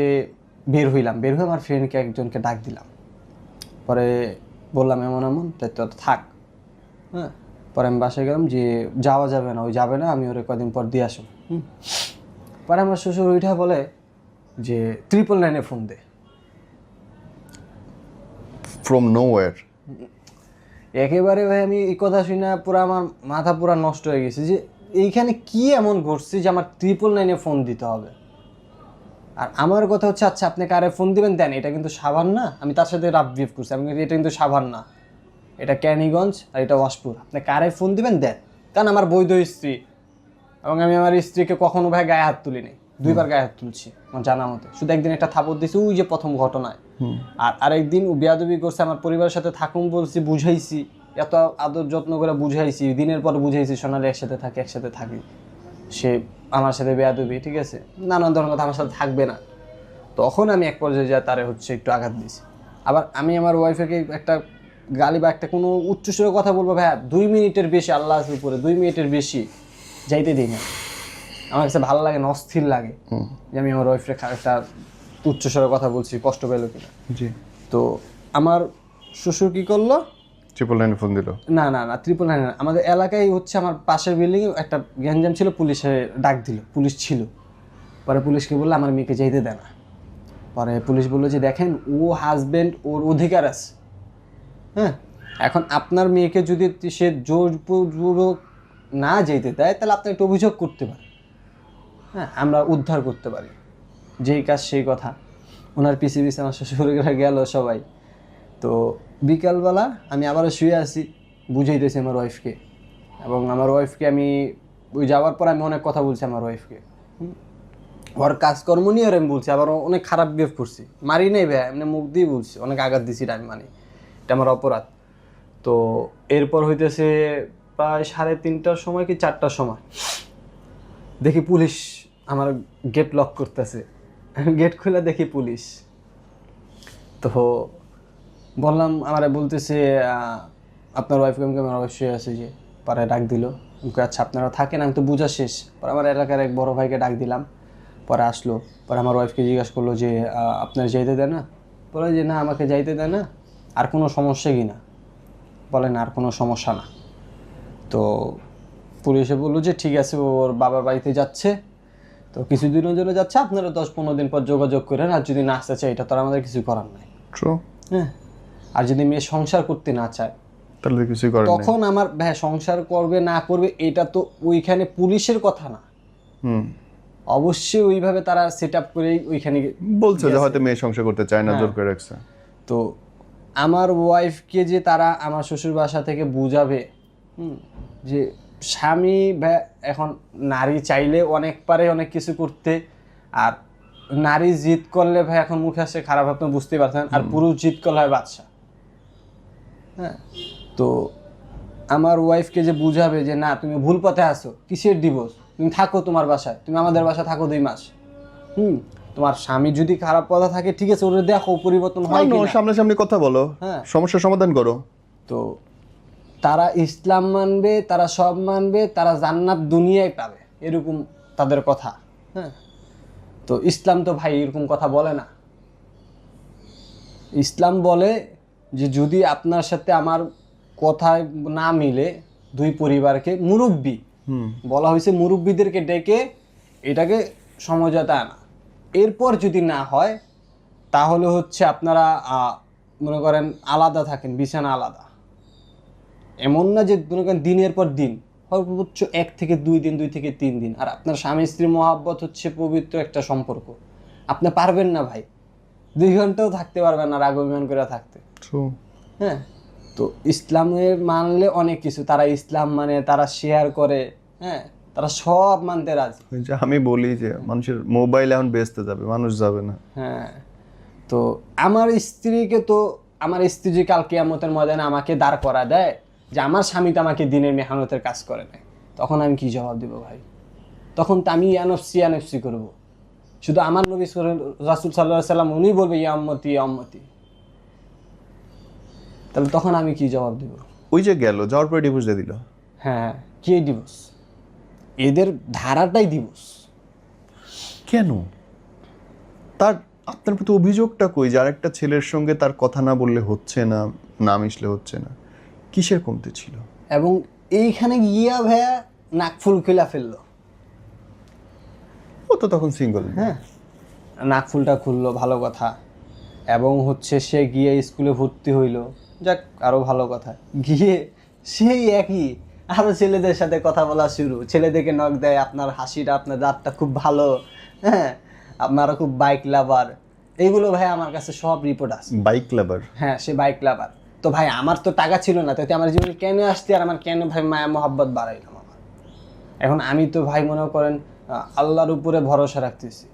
বের হইলাম, বের হয়ে আমার ফ্রেন্ডকে একজনকে ডাক দিলাম। পরে বললাম এমন এমন, তাই তো থাক। হ্যাঁ। পরে আমি বাসায় গেলাম যে যাওয়া যাবে না, ওই যাবে না, আমি ওরে কদিন পর দিয়ে আসবো। পরে আমার শ্বশুর ওইটা বলে যে 999-এ ফোন দে। From nowhere. একেবারে ভাই আমি এই কথা শুনে পুরো আমার মাথা পুরো নষ্ট হয়ে গেছে যে এইখানে কি এমন ঘটছে যে আমার 999-এ ফোন দিতে হবে। আর আমার কথা হচ্ছে আচ্ছা আপনি কারে ফোন দিবেন দেন, এটা কিন্তু সাভার না। আমি তার সাথে রাফ বিহেভ করছি, আমি এটা কিন্তু সাভার না, এটা ক্যানিগঞ্জ আর এটা ওয়াশপুর। আপনি কারে ফোন দিবেন দেন, কারণ আমার বৈধ স্ত্রী, এবং আমি আমার স্ত্রীকে কখনো ভাই গায়ে হাত তুলিনি। 2বার গায়ে হাত তুলছি আমার জানা মতে, শুধু একদিন একটা থাপড় দিয়েছি ওই যে প্রথম ঘটনায়। আর আরেকদিন ও বেয়াদবি করছে, আমার পরিবারের সাথে থাকুন বলছি, বুঝাইছি, এত আদর যত্ন করে বুঝাইছি, দিনের পর বুঝাইছি সোনালি একসাথে থাকি, সে আমার সাথে বেয়াদবি, ঠিক আছে, নানান ধরনের কথা, আমার সাথে থাকবে না। তখন আমি এক পর্যায়ে যা তারে হচ্ছে একটু আঘাত দিয়েছি। আবার আমি আমার ওয়াইফকে একটা গালি বা একটা কোনো উচ্চস্বরে কথা বলবো ভাইয়া 2 মিনিটের বেশি, আল্লাহ উপরে 2 মিনিটের বেশি যাইতে দিই না। আমার কাছে ভালো লাগে না, অস্থির লাগে যে আমি আমার ওয়াইফের একটা উচ্চস্বরে কথা বলছি, কষ্ট পেলো কিনা। জি। তো আমার শ্বশুর কি করলো, 999-এ ফোন দিল? না 999 আমাদের এলাকায় হচ্ছে আমার পাশের বিল্ডিং একটা গ্যাঞ্জাম ছিল, পুলিশে ডাক দিল, পুলিশ ছিল। পরে পুলিশকে বললো আমার মেয়েকে যেতে দেয় না। পরে পুলিশ বললো যে দেখেন ও হাজবেন্ড, ওর অধিকার আছে। হ্যাঁ, এখন আপনার মেয়েকে যদি সে জোরপূর্বক না যেতে দেয় তাহলে আপনি একটা অভিযোগ করতে পারেন, হ্যাঁ আমরা উদ্ধার করতে পারি। যেই কাজ সেই কথা, ওনার পিছে পিছে আমার শ্বশুররা গেল সবাই। তো বিকালবেলা আমি আবারও শুয়ে আছি, বুঝাইতেছি আমার ওয়াইফকে, এবং আমার ওয়াইফকে আমি ওই যাওয়ার পর আমি অনেক কথা বলছি আমার ওয়াইফকে, ওর কাজকর্ম নিয়ে ওর আমি বলছি, আবার অনেক খারাপ বিহেভ করছি, মারি নেই ভাই, এমনি মুখ দিয়ে বলছি, অনেক আঘাত দিছি, আমি মানি, এটা আমার অপরাধ। তো এরপর হইতেছে প্রায় 3:30টার সময় কি 4টার সময় দেখি পুলিশ আমার গেট লক করতেছে, গেট খুলে দেখি পুলিশ। তো বললাম, আমারে বলতেছে আপনার ওয়াইফকে, আমি আমার অবশ্যই আছে, যে পরে ডাক দিল, আচ্ছা আপনারা থাকেন, আমি তো বোঝা শেষ। পরে আমার এলাকার এক বড় ভাইকে ডাক দিলাম, পরে আসলো, পরে আমার ওয়াইফকে জিজ্ঞাসা করলো যে আপনার যাইতে দেয় না? বলে যে না, আমাকে যাইতে দেয় না। আর কোনো সমস্যা কি না? বলেন আর কোনো সমস্যা না। তো পুলিশে বললো যে ঠিক আছে, ওর বাবার বাড়িতে যাচ্ছে, তো কিছুদিনের জন্য যাচ্ছে, আপনারা 10-15 দিন পর যোগাযোগ করেন, আর যদি না আসতে চায় এটা তো আর আমাদের কিছু করার নাই। হ্যাঁ, আর যদি মেয়ে সংসার করতে না চায় তাহলে কিছু করার নেই। তখন আমার ভাই সংসার করবে না করবে এটা তো ওইখানে পুলিশের কথা না, অবশ্যই ওইভাবে তারা সেট আপ করে ওইখানে বলছে যে হয়তো মেয়ে সংসার করতে চায় না, জোর করে রাখছে। তো আমার ওয়াইফকে যে তারা আমার শ্বশুর বাসা থেকে বুঝাবে যে স্বামী এখন নারী চাইলে অনেক পারে অনেক কিছু করতে, আর নারী জিদ করলে ভাই এখন মুখে আসে খারাপ, আপনি বুঝতে পারছেন, আর পুরুষ জিদ করলে হয় বাদশা। হ্যাঁ, তো আমার ওয়াইফকে যে বুঝাবে যে না তুমি ভুল পথে আসো, কিসের ডিভোর্স, তুমি থাকো তোমার বাসায়, তুমি আমাদের বাসায় থাকো 2 মাস। তোমার স্বামী যদি খারাপ কথা থাকে ঠিক আছে, ওরে দেখো পরিবর্তন হয় কিনা, সামনাসামনি কথা বলো, সমস্যার সমাধান করো। তো তারা ইসলাম মানবে, তারা সব মানবে, তারা জান্নাত দুনিয়ায় পাবে, এরকম তাদের কথা। হ্যাঁ, তো ইসলাম তো ভাই এরকম কথা বলে না। ইসলাম বলে যে যদি আপনার সাথে আমার কথায় না মিলে, 2 পরিবারকে মুরব্বি বলা হয়েছে, মুরব্বিদেরকে ডেকে এটাকে সমঝোতা আনা, এরপর যদি না হয় তাহলে হচ্ছে আপনারা মনে করেন আলাদা থাকেন, বিছানা আলাদা। এমন না যে মনে করেন দিনের পর দিন, সর্বোচ্চ 1 থেকে 2 দিন, 2 থেকে 3 দিন। আর আপনার স্বামী স্ত্রীর মহাব্বত হচ্ছে পবিত্র একটা সম্পর্ক, আপনি পারবেন না ভাই 2 ঘন্টাও থাকতে পারবেন না রাগ অভিমান করে থাকতে। হ্যাঁ, তো ইসলামে মানলে অনেক কিছু, তারা ইসলাম মানে, তারা শেয়ার করে, হ্যাঁ, তারা সব মানতে রাজি। আমি বলি যে মানুষের মোবাইল এখন বেচতে যাবে, মানুষ যাবে না। হ্যাঁ, তো আমার স্ত্রীকে, তো আমার স্ত্রী যে কাল কিয়ামতের ময়দানে আমাকে দাঁড় করা দেয় যে আমার স্বামী তো আমাকে দিনের মেহনতের কাজ করে নেয়, তখন আমি কি জবাব দেবো ভাই? তখন তো আমি ইয়ানফসি করবো। শুধু আমার নবী রাসূল সাল্লাল্লাহু আলাইহি সাল্লাম উনি বলবে ইয়া উম্মতি ইয়া উম্মতি, তাহলে তখন আমি কি জবাব দেব? ওই যে গেল, যাওয়ার পরে ডিভোর্স দিয়ে দিল। হ্যাঁ, কি ডিভোর্স? এদের ধারাটাই ডিভোর্স। কেন? তার আপনার প্রতি অভিযোগটা কই যে আরেকটা ছেলের সঙ্গে তার কথা না বললে হচ্ছে না, না মিশলে হচ্ছে না? কিসের কমতে ছিল? এবং এইখানে গিয়া ভাইয়া নাকফুল খুলা ফেললো। ও তো তখন সিঙ্গল। হ্যাঁ, নাকফুলটা খুললো, ভালো কথা। এবং হচ্ছে সে গিয়ে স্কুলে ভর্তি হইলো, যাক আরো ভালো কথা। গিয়ে সেই একই আরো ছেলেদের সাথে কথা বলা শুরু, ছেলেদেরকে নক দেয়, আপনার হাসিটা, আপনার দাঁতটা খুব ভালো, হ্যাঁ, আপনারা খুব বাইক লাভার, এইগুলো ভাই আমার কাছে সব রিপোর্ট আছে। বাইক লাভার? হ্যাঁ, সে বাইক লাভার। তো ভাই আমার তো টাকা ছিল না, তাতে আমার জীবনে কেন আসতে, আর আমার কেন ভাই মায়া মহাব্বত বাড়াইলাম আমার? এখন আমি তো ভাই মনে করেন আল্লাহর উপরে ভরসা রাখতেছি,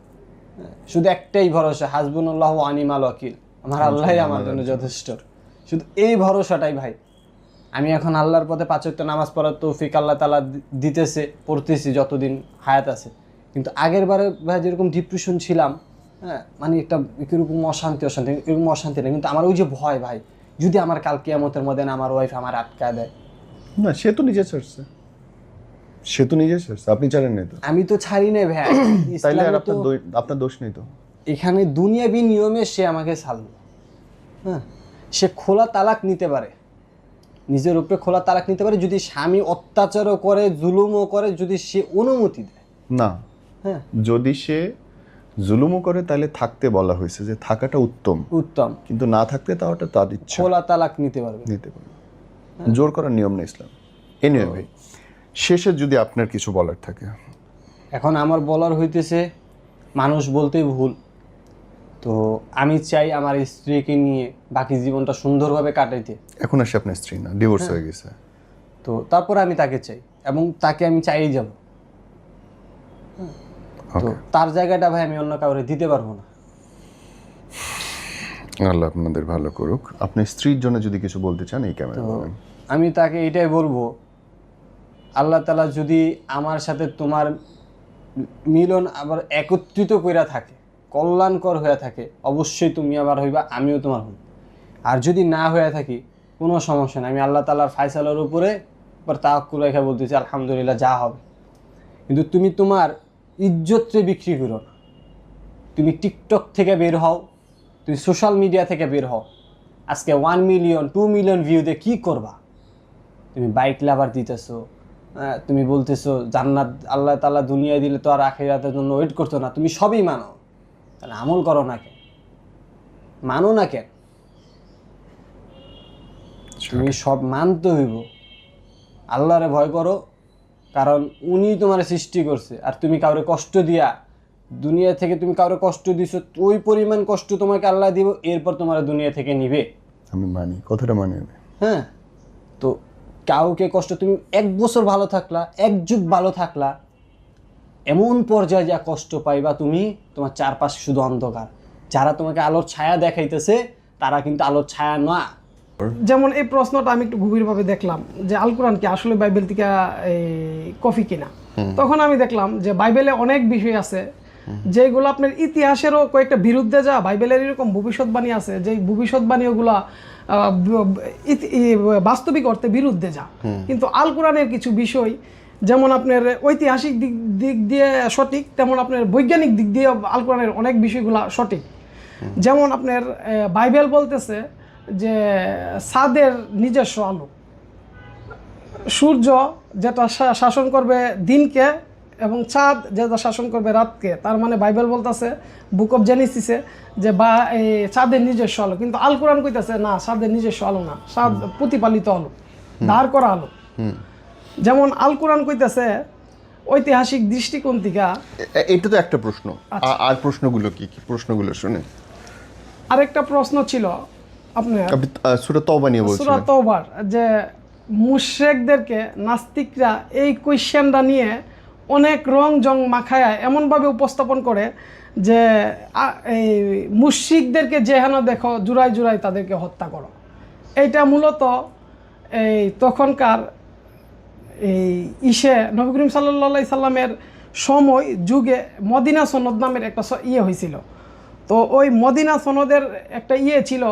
শুধু একটাই ভরসা, হাসবুনাল্লাহু ওয়া নি'মাল ওয়াকিল, আমার আল্লাহই আমার জন্য যথেষ্ট। শুধু এই ভরসাটাই ভাই। আমি এখন আল্লাহর পথে 5 ওয়াক্ত নামাজ পড়ার তৌফিক আল্লাহ তাআলা দিতেছে, পড়তেছি যতদিন হায়াত আছে। কিন্তু আগের বারে ভাই যেরকম ডিপ্রেশন ছিলাম, হ্যাঁ, মানে একটা এরকম অশান্তি এরকম অশান্তি নেই, কিন্তু আমার ওই যে ভয় ভাই, যদি আমার কাল কিয়ামতের মধ্যে আমার ওয়াইফ আমার আটকায় দেয়। না, সে তো নিজে ছাড়ছে, আপনি ছাড়েন নাই তো। আমি তো ছাড়ি নাই ভাই। তাইলে আর আপনার দোষ নেই তো। এখানে দুনিয়াবি নিয়মে সে আমাকে ছাড়লো। হ্যাঁ, সে খোলা তালাক নিতে পারে, নিজের উপরে খোলা তালাক নিতে পারে যদি স্বামী অত্যাচারও করে, জুলুমও করে, যদি সে অনুমতি দেয়। না, হ্যাঁ, যদি সে জুলুমও করে তাহলে থাকতে বলা হয়েছে, যে থাকাটা উত্তম, কিন্তু না থাকতে তাওটা তার ইচ্ছা, খোলা তালাক নিতে পারবে। জোর করার নিয়ম নেই ইসলাম। এনিওয়ে ভাই, শেষে যদি আপনার কিছু বলার থাকে। এখন আমার বলার হইতেছে মানুষ বলতেই ভুল। তো আমি চাই আমার স্ত্রীকে নিয়ে বাকি জীবনটা সুন্দরভাবে কাটাইতে। এখন আসে আপনার স্ত্রী না, ডিভোর্স হয়ে গেছে। তো তারপরে আমি তাকে চাই এবং তাকে আমি চাইই যাব। তো তার জায়গাটা ভাই আমি অন্য কাউরে দিতে পারবো না। আল্লাহ আপনাদের ভালো করুক। আপনি স্ত্রীর জন্য যদি কিছু বলতে চান এই ক্যামেরা বলেন। আমি তাকে এটাই বলবো, আল্লাহ তাআলা যদি আমার সাথে তোমার মিলন আবার একত্রিত কইরা থাকে, কল্যাণকর হয়ে থাকে, অবশ্যই তুমি আবার হইবা, আমিও তোমার হই। আর যদি না হয়ে থাকি কোনো সমস্যা নেই, আমি আল্লাহ তাআলার ফায়সালার উপরে এবার তাওয়াক্কুল রেখে বলতেছি আলহামদুলিল্লাহ যা হবে। কিন্তু তুমি তোমার ইজ্জতকে বিক্রি করো না। তুমি টিকটক থেকে বের হও, তুমি সোশ্যাল মিডিয়া থেকে বের হও, আজকে 1 মিলিয়ন 2 মিলিয়ন ভিউতে কি করবা? তুমি বাইক লাভার দিতেছো, তুমি বলতেছো জান্নাত আল্লাহ তাআলা দুনিয়ায় দিলে তো আর আখিরাতের জন্য ওয়েট করতো না। তুমি সবই মানো, তাহলে আমল করো না কেন? মানো না কেন? তুমি সব মানতে হইব। আল্লাহরে ভয় করো, কারণ উনি তোমার সৃষ্টি করছে। আর তুমি কাউরে কষ্ট দিয়া দুনিয়া থেকে তুমি কাউরে কষ্ট দিছো, ওই পরিমাণ কষ্ট তোমাকে আল্লাহ দিব, এরপর তোমার দুনিয়া থেকে নিবে। আমি মানি, কথাটা মানি আমি। হ্যাঁ, তো কাউকে কষ্ট, তুমি 1 বছর ভালো থাকলা, 1 যুগ ভালো থাকলা, এমন পর্যায়ে যা কষ্ট পাইবা তুমি, তোমার চারপাশে শুধু অন্ধকার। যারা তোমাকে আলোর ছায়া দেখাইতেছে তারা কিন্তু আলোর ছায়া না। যেমন এই প্রশ্নটা আমি একটু গভীরভাবে দেখলাম যে আল কোরআন কি আসলে বাইবেল থেকে কপি কিনা। তখন আমি দেখলাম যে বাইবেলে অনেক বিষয় আছে যেগুলো আপনার ইতিহাসেরও কয়েকটা বিরুদ্ধে যা, বাইবেলের এরকম ভবিষ্যৎবাণী আছে যে ভবিষ্যৎবাণী ওগুলা বাস্তবিক অর্থে বিরুদ্ধে যা। কিন্তু আল কোরআনের কিছু বিষয় যেমন আপনার ঐতিহাসিক দিক দিয়ে সঠিক, তেমন আপনার বৈজ্ঞানিক দিক দিয়ে আল কোরআনের অনেক বিষয়গুলা সঠিক। যেমন আপনার বাইবেল বলতেছে যে চাঁদের নিজস্ব আলো, সূর্য যেটা শাসন করবে দিনকে এবং চাঁদ যেটা শাসন করবে রাতকে। তার মানে বাইবেল বলতেছে বুক অফ জেনেসিসে যে বা এই চাঁদের নিজস্ব আলো। কিন্তু আল কোরআন কইতেছে না, চাঁদের নিজস্ব আলো না, চাঁদ প্রতিপালিত আলো, দাঁড় করা আলো। যেমন আল কোরআন কইতেছে ঐতিহাসিক দৃষ্টিকোণ থেকে। এটা তো একটা প্রশ্ন, আর প্রশ্নগুলো কি কি প্রশ্নগুলো শুনে। আরেকটা প্রশ্ন ছিল আপনার সূরা তওবা নিয়ে বলছিলেন। সূরা তওবার যে মুশরিকদেরকে নাস্তিকরা এই কোয়েশ্চেনটা নিয়ে অনেক রং জং মাখায় এমনভাবে উপস্থাপন করে যে এই মুশরিকদেরকে যেহানো দেখো জুড়াই জুড়াই তাদেরকে হত্যা করো। এইটা মূলত এই তখনকার এই নবী করিম সাল্লাল্লাহু সাল্লামের সময় যুগে মদিনা সনদ নামের একটা হয়েছিল। তো ওই মদিনা সনদের একটা ছিল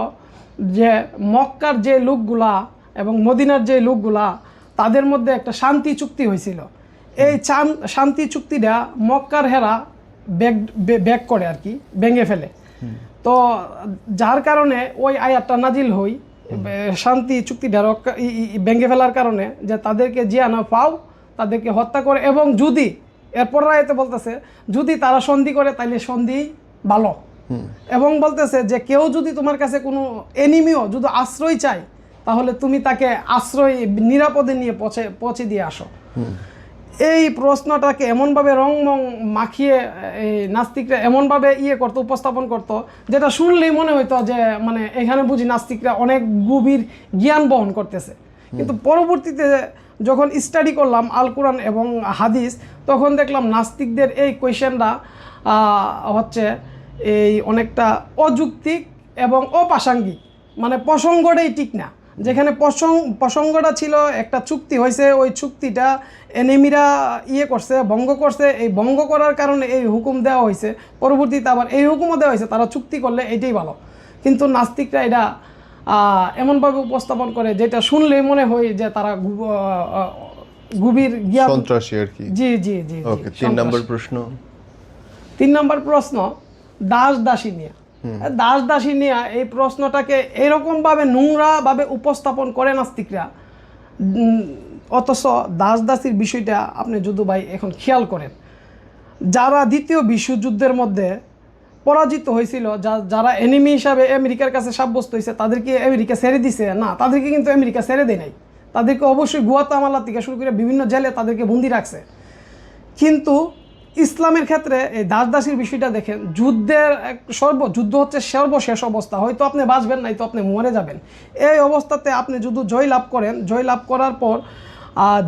যে মক্কার যে লোকগুলা এবং মদিনার যে লোকগুলা তাদের মধ্যে একটা শান্তি চুক্তি হয়েছিল। এই শান্তি চুক্তিটা মক্কার হেরা ব্যাক করে আর কি, ভেঙে ফেলে। তো যার কারণে ওই আয়াতটা নাজিল হই শান্তি চুক্তিটা ভেঙে ফেলার কারণে যে তাদেরকে জিয়ানা পাও, তাদেরকে হত্যা করে। এবং যদি এরপর আয়াতে বলতেছে যদি তারা সন্ধি করে তাহলে সন্ধি ভালো। এবং বলতেছে যে কেউ যদি তোমার কাছে কোনো এনিমিও যদি আশ্রয় চায় তাহলে তুমি তাকে আশ্রয় নিরাপদে নিয়ে পৌঁছে দিয়ে আসো। এই প্রশ্নটাকে এমনভাবে রং মাখিয়ে এই নাস্তিকরা এমনভাবে করতো, উপস্থাপন করতো, যেটা শুনলেই মনে হইতো যে মানে এখানে বুঝি নাস্তিকরা অনেক গভীর জ্ঞান বহন করতেছে। কিন্তু পরবর্তীতে যখন স্টাডি করলাম আল কোরআন এবং হাদিস, তখন দেখলাম নাস্তিকদের এই কোয়েশ্চেনটা হচ্ছে এই অনেকটা অযৌক্তিক এবং অপ্রাসঙ্গিক, মানে প্রসঙ্গটাই ঠিক না। যেখানে প্রসঙ্গটা ছিল একটা চুক্তি হয়েছে, ওই চুক্তিটা এনিমিরা করছে, ভঙ্গ করছে। এই ভঙ্গ করার কারণে এই হুকুম দেওয়া হয়েছে, পরবর্তীতে আবার এই হুকুমও দেওয়া হয়েছে তারা চুক্তি করলে এটাই ভালো। কিন্তু নাস্তিকরা এটা এমনভাবে উপস্থাপন করে যেটা শুনলেই মনে হয় যে তারা গভীর জ্ঞান, সন্ত্রাসী আর কি। জি জি জি। ওকে, 3 নম্বর প্রশ্ন। 3 নম্বর প্রশ্ন দাস দাসী নিয়ে। দাস দাসী নিয়ে এই প্রশ্নটাকে এরকমভাবে নোংরাভাবে উপস্থাপন করে নাস্তিকরা। অথচ দাস দাসীর বিষয়টা আপনি যদু ভাই এখন খেয়াল করেন, যারা দ্বিতীয় বিশ্বযুদ্ধের মধ্যে পরাজিত হয়েছিল, যারা এনিমি হিসাবে আমেরিকার কাছে সাব্যস্ত হয়েছে, তাদেরকে আমেরিকা ছেড়ে দিছে না? তাদেরকে কিন্তু আমেরিকা ছেড়ে দেয় নাই। তাদেরকে অবশ্যই গুয়াতামালা থেকে শুরু করে বিভিন্ন জেলে তাদেরকে বন্দি রাখছে। কিন্তু ইসলামের ক্ষেত্রে এই দাস দাসীর বিষয়টা দেখেন, যুদ্ধ হচ্ছে সর্বশেষ অবস্থা, হয়তো আপনি বাঁচবেন নাই তো আপনি মরে যাবেন। এই অবস্থাতে আপনি যদি জয় লাভ করেন, জয় লাভ করার পর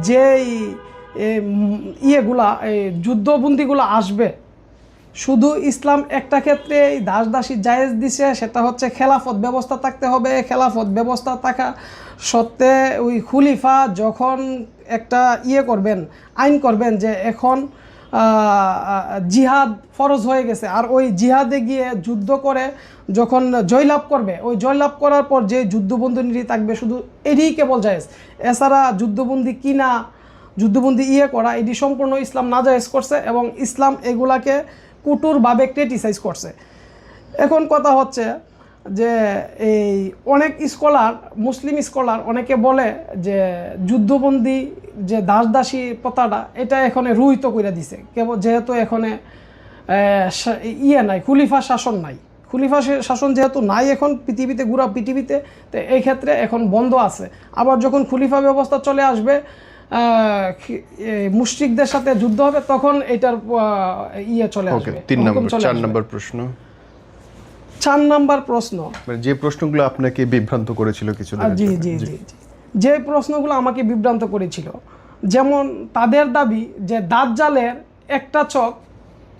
যেই এই যুদ্ধবন্দিগুলো আসবে, শুধু ইসলাম একটা ক্ষেত্রে এই দাস দাসী জায়েজ দিছে, সেটা হচ্ছে খেলাফত ব্যবস্থা থাকতে হবে। খেলাফত ব্যবস্থা থাকা সত্ত্বে ওই খুলিফা যখন একটা করবেন, আইন করবেন যে এখন জিহাদ ফরজ হয়ে গেছে, আর ওই জিহাদে গিয়ে যুদ্ধ করে যখন জয়লাভ করবে, ওই জয়লাভ করার পর যে যুদ্ধবন্দি থাকবে শুধু এটিই কেবল জায়েজ। এছাড়া যুদ্ধবন্দি কিনা, যুদ্ধবন্দি করা, এটি সম্পূর্ণ ইসলাম নাজায়েজ করছে এবং ইসলাম এগুলাকে কঠোরভাবে ক্রিটিসাইজ করছে। এখন কথা হচ্ছে যে এই অনেক স্কলার, মুসলিম স্কলার অনেকে বলে যে যুদ্ধবন্দি যে দাস দাসী প্রথাটা এটা এখানে রুহিত করে দিছে, কেবল যেহেতু এখানে নাই, খুলিফা শাসন নাই, খুলিফা শাসন যেহেতু নাই এখন পৃথিবীতে, গোড়া পৃথিবীতে, তো এই ক্ষেত্রে এখন বন্ধ আছে। আবার যখন খুলিফা ব্যবস্থা চলে আসবে, মুশরিকদের সাথে যুদ্ধ হবে, তখন এটার চলে আসবে। 4 নম্বর প্রশ্ন। 4 নম্বর প্রশ্ন, যে প্রশ্নগুলো আপনাকে বিভ্রান্ত করেছিল কিছু জি জি জি জি, যে প্রশ্নগুলো আমাকে বিভ্রান্ত করেছিল, যেমন তাদের দাবি যে দাজ্জালের একটা চোখ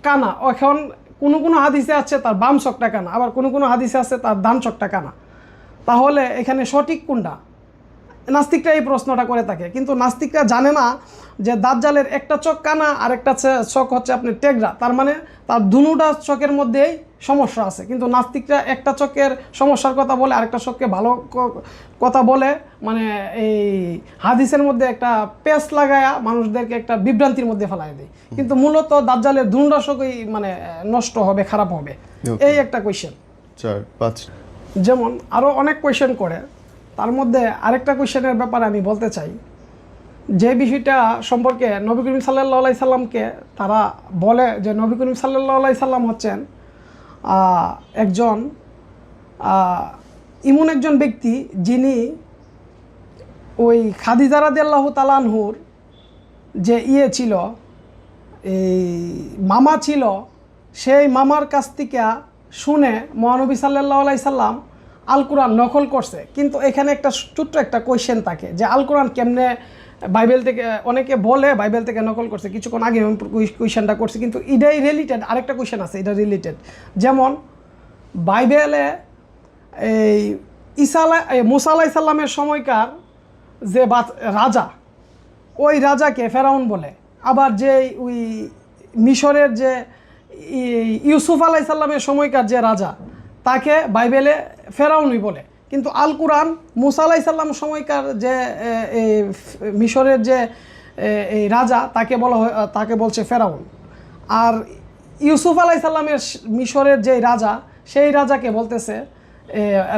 কানা। এখন কোনো কোনো হাদিসে আছে তার বাম চোখটা কানা, আবার কোনো কোনো হাদিসে আছে তার ডান চোখটা কানা। তাহলে এখানে সঠিক কোনটা? নাস্তিকরা এই প্রশ্নটা করে থাকে, কিন্তু নাস্তিকরা জানে না যে দাজ্জালের একটা চোখ কানা আর একটা চোখ হচ্ছে আপনার টেগরা, তার মানে তার দুটা চোখের মধ্যেই সমস্যা আছে। কিন্তু নাস্তিকরা একটা চোখের সমস্যার কথা বলে, আরেকটা চোখকে ভালো কথা বলে, মানে এই হাদিসের মধ্যে একটা পেস লাগায়া মানুষদেরকে একটা বিভ্রান্তির মধ্যে ফেলাই দেয়। কিন্তু মূলত দাজ্জালের দুটা চোখই মানে নষ্ট হবে, খারাপ হবে। এই একটা কোয়েশ্চেন। 4, 5 যেমন আরও অনেক কোয়েশ্চেন করে, তার মধ্যে আরেকটা কোয়েশ্চেনের ব্যাপারে আমি বলতে চাই, যে বিষয়টা সম্পর্কে নবী করিম সাল্লাল্লাহু আলাইহি সাল্লামকে তারা বলে যে নবী করিম সাল্লাল্লাহু আলাইহি সাল্লাম হচ্ছেন এমন একজন ব্যক্তি যিনি ওই খাদিজা রাদিয়াল্লাহু তাআলা আনহুর যে ছিল, এই মামা ছিল, সেই মামার কাছ থেকে শুনে মহানবী সাল্লাল্লাহু আলাইহি সাল্লাম আল কোরআন নকল করছে। কিন্তু এখানে একটা ছোট্ট একটা কোয়েশ্চেন থাকে যে আল কোরআন কেমনে বাইবেল থেকে, অনেকে বলে বাইবেল থেকে নকল করছে, কিছুক্ষণ আগে আমি কোয়েশ্চেনটা করছি, কিন্তু এটাই রিলেটেড। আরেকটা কোয়েশ্চেন আছে, এটা রিলেটেড। যেমন বাইবেলে এই মুসা আলাইহিস সালামের সময়কার যে রাজা, ওই রাজাকে ফেরাউন বলে। আবার যে ওই মিশরের যে ইউসুফ আলাইহিস সালামের সময়কার যে রাজা, তাকে বাইবেলে ফেরাউনই বলে। কিন্তু আল কোরআন মুসা আলাইহিস সালাম সময়কার যে মিশরের যে এই রাজা, তাকে বলছে ফেরাউন। আর ইউসুফ আলাইহিস সালামের মিশরের যে রাজা, সেই রাজাকে বলতেছে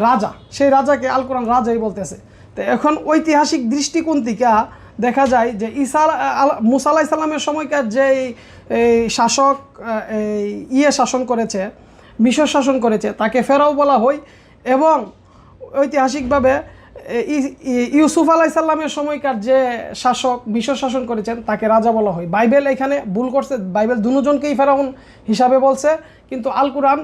রাজা, সেই রাজাকে আল কোরআন রাজাই বলতেছে। তো এখন ঐতিহাসিক দৃষ্টিকোণ থেকে দেখা যায় যে মুসা আলাইহিস সালামের সময়কার যে শাসক শাসন করেছে, মিশর শাসন করেছে, তাকে ফেরাও বলা হয়। এবং ঐতিহাসিকভাবে ইউসুফ আলাইহিস সালামের সময়কার যে শাসক মিশর শাসন করেছেন, তাকে রাজা বলা হয়। বাইবেল এখানে ভুল করছে, বাইবেল দুজনকেই ফেরাউন হিসাবে বলছে, কিন্তু আল কোরআন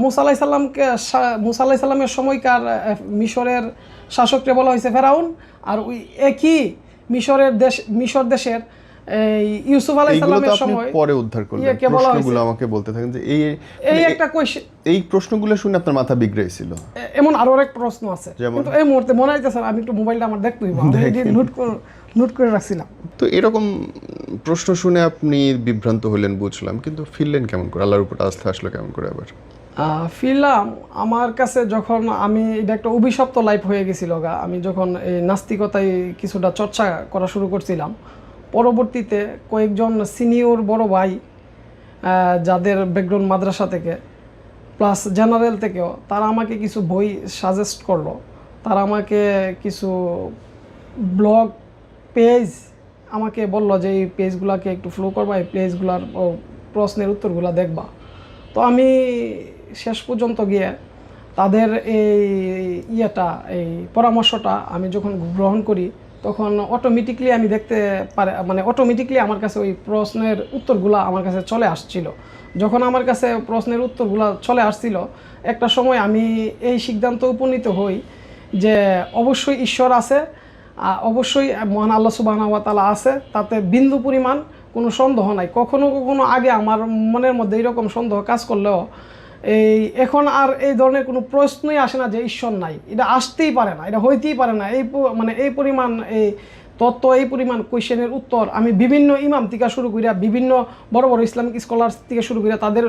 মুসা আলাইহিস সালামের সময়কার মিশরের শাসককে বলা হয়েছে ফেরাউন, আর ওই একই মিশর দেশের ইউসুফ আলাইহিস সালামের সময় পরে উদ্ধার করলেন। প্রশ্নগুলো আমাকে বলতে থাকেন যে এই একটা কোয়েশ্চেন, এই প্রশ্নগুলো শুনে আপনার মাথা বিগড়াইছিল। এমন আরো এক প্রশ্ন আছে, কিন্তু এই মুহূর্তে মনে হইতেছে আমি একটু মোবাইলটা আমার দেখতে হইব, নোট করে রাখছিলাম। তো এরকম প্রশ্ন শুনে আপনি বিভ্রান্ত হলেন বুঝলাম, কিন্তু ফিরলেন কেমন করে? আল্লাহর উপর আস্থা আসলো কেমন করে আবার? ফিরলাম আমার কাছে যখন এটা একটা অভিশপ্ত লাইফ হয়ে গেছিল আমি যখন এই নাস্তিকতায় কিছুটা চর্চা করা শুরু করছিলাম। পরবর্তীতে কয়েকজন সিনিয়র বড় ভাই, যাদের ব্যাকগ্রাউন্ড মাদ্রাসা থেকে প্লাস জেনারেল থেকেও, তারা আমাকে কিছু বই সাজেস্ট করলো। তারা আমাকে কিছু ব্লগ পেজ আমাকে বললো যে এই পেজগুলোকে একটু ফলো করবা, এই পেজগুলোর প্রশ্নের উত্তরগুলো দেখবা। তো আমি শেষ পর্যন্ত গিয়ে তাদের এই পরামর্শটা আমি যখন গ্রহণ করি, তখন অটোমেটিকলি আমি দেখতে পারে মানে অটোমেটিকলি আমার কাছে ওই প্রশ্নের উত্তরগুলো আমার কাছে চলে আসছিল। যখন আমার কাছে প্রশ্নের উত্তরগুলো চলে আসছিল, একটা সময় আমি এই সিদ্ধান্ত উপনীত হই যে অবশ্যই ঈশ্বর আছে, অবশ্যই মহান আল্লাহ সুবহানাহু ওয়া তাআলা আছে, তাতে বিন্দু পরিমাণ কোনো সন্দেহ নাই। কখনো কখনো আগে আমার মনের মধ্যে এইরকম সন্দেহ কাজ করলেও এখন আর এই ধরনের কোনো প্রশ্নই আসে না যে ঈশ্বর নাই, এটা আসতেই পারে না, এটা হইতেই পারে না। এই পরিমাণ এই তত্ত্ব, এই পরিমাণ কোয়েশ্চেনের উত্তর আমি বিভিন্ন ইমাম থেকে শুরু করিয়া বিভিন্ন বড় বড় ইসলামিক স্কলার্স থেকে শুরু করিয়া তাদের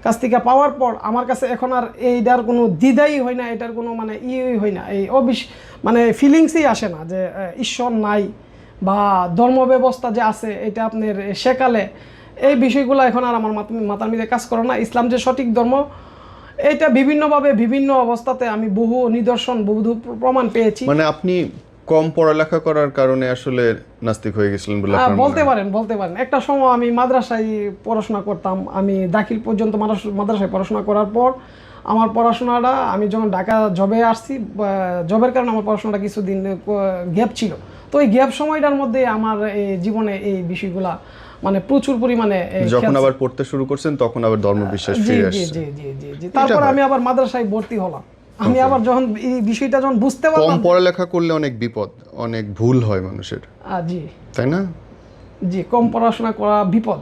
কাছ থেকে পাওয়ার পর আমার কাছে এখন আর এইটার কোনো দ্বিধাই হয় না, এটার কোনো মানে হয় না, এই মানে ফিলিংসই আসে না যে ঈশ্বর নাই বা ধর্ম ব্যবস্থা যে আছে এটা আপনার সেকালে এই বিষয়গুলো এখন আর আমার মাথার মধ্যে কাজ করে না। ইসলাম যে সঠিক ধর্ম এটা বিভিন্নভাবে বিভিন্ন অবস্থাতে আমি বহু নিদর্শন বহু প্রমাণ পেয়েছি। মানে আপনি কম পড়ালেখা করার কারণে আসলে নাস্তিক হয়ে গেছিলেন বলে আপনার মনে হয়? বলতে পারেন। একটা সময় আমি মাদ্রাসায় পড়াশোনা করতাম, আমি দাখিল পর্যন্ত মাদ্রাসায় পড়াশোনা করার পর আমার পড়াশোনাটা আমি যখন ঢাকা জবে আসছি, জবের কারণে আমার পড়াশোনাটা কিছুদিন গ্যাপ ছিল। তো এই গ্যাপ সময়টার মধ্যে আমার এই জীবনে এই বিষয়গুলা মানে প্রচুর পরিমাণে যখন আবার পড়তে শুরু করছেন তখন আবার ধর্মবিশ্বাস ফিরে আসছে। জি। তারপর আমি আবার মাদ্রাসায় ভর্তি হলাম। আমি আবার যখন এই বিষয়টা যখন বুঝতে পারলাম, কম পড়ালেখা করলে অনেক বিপদ, অনেক ভুল হয় মানুষের, জি তাই না? জি, কম পড়াশোনা করা বিপদ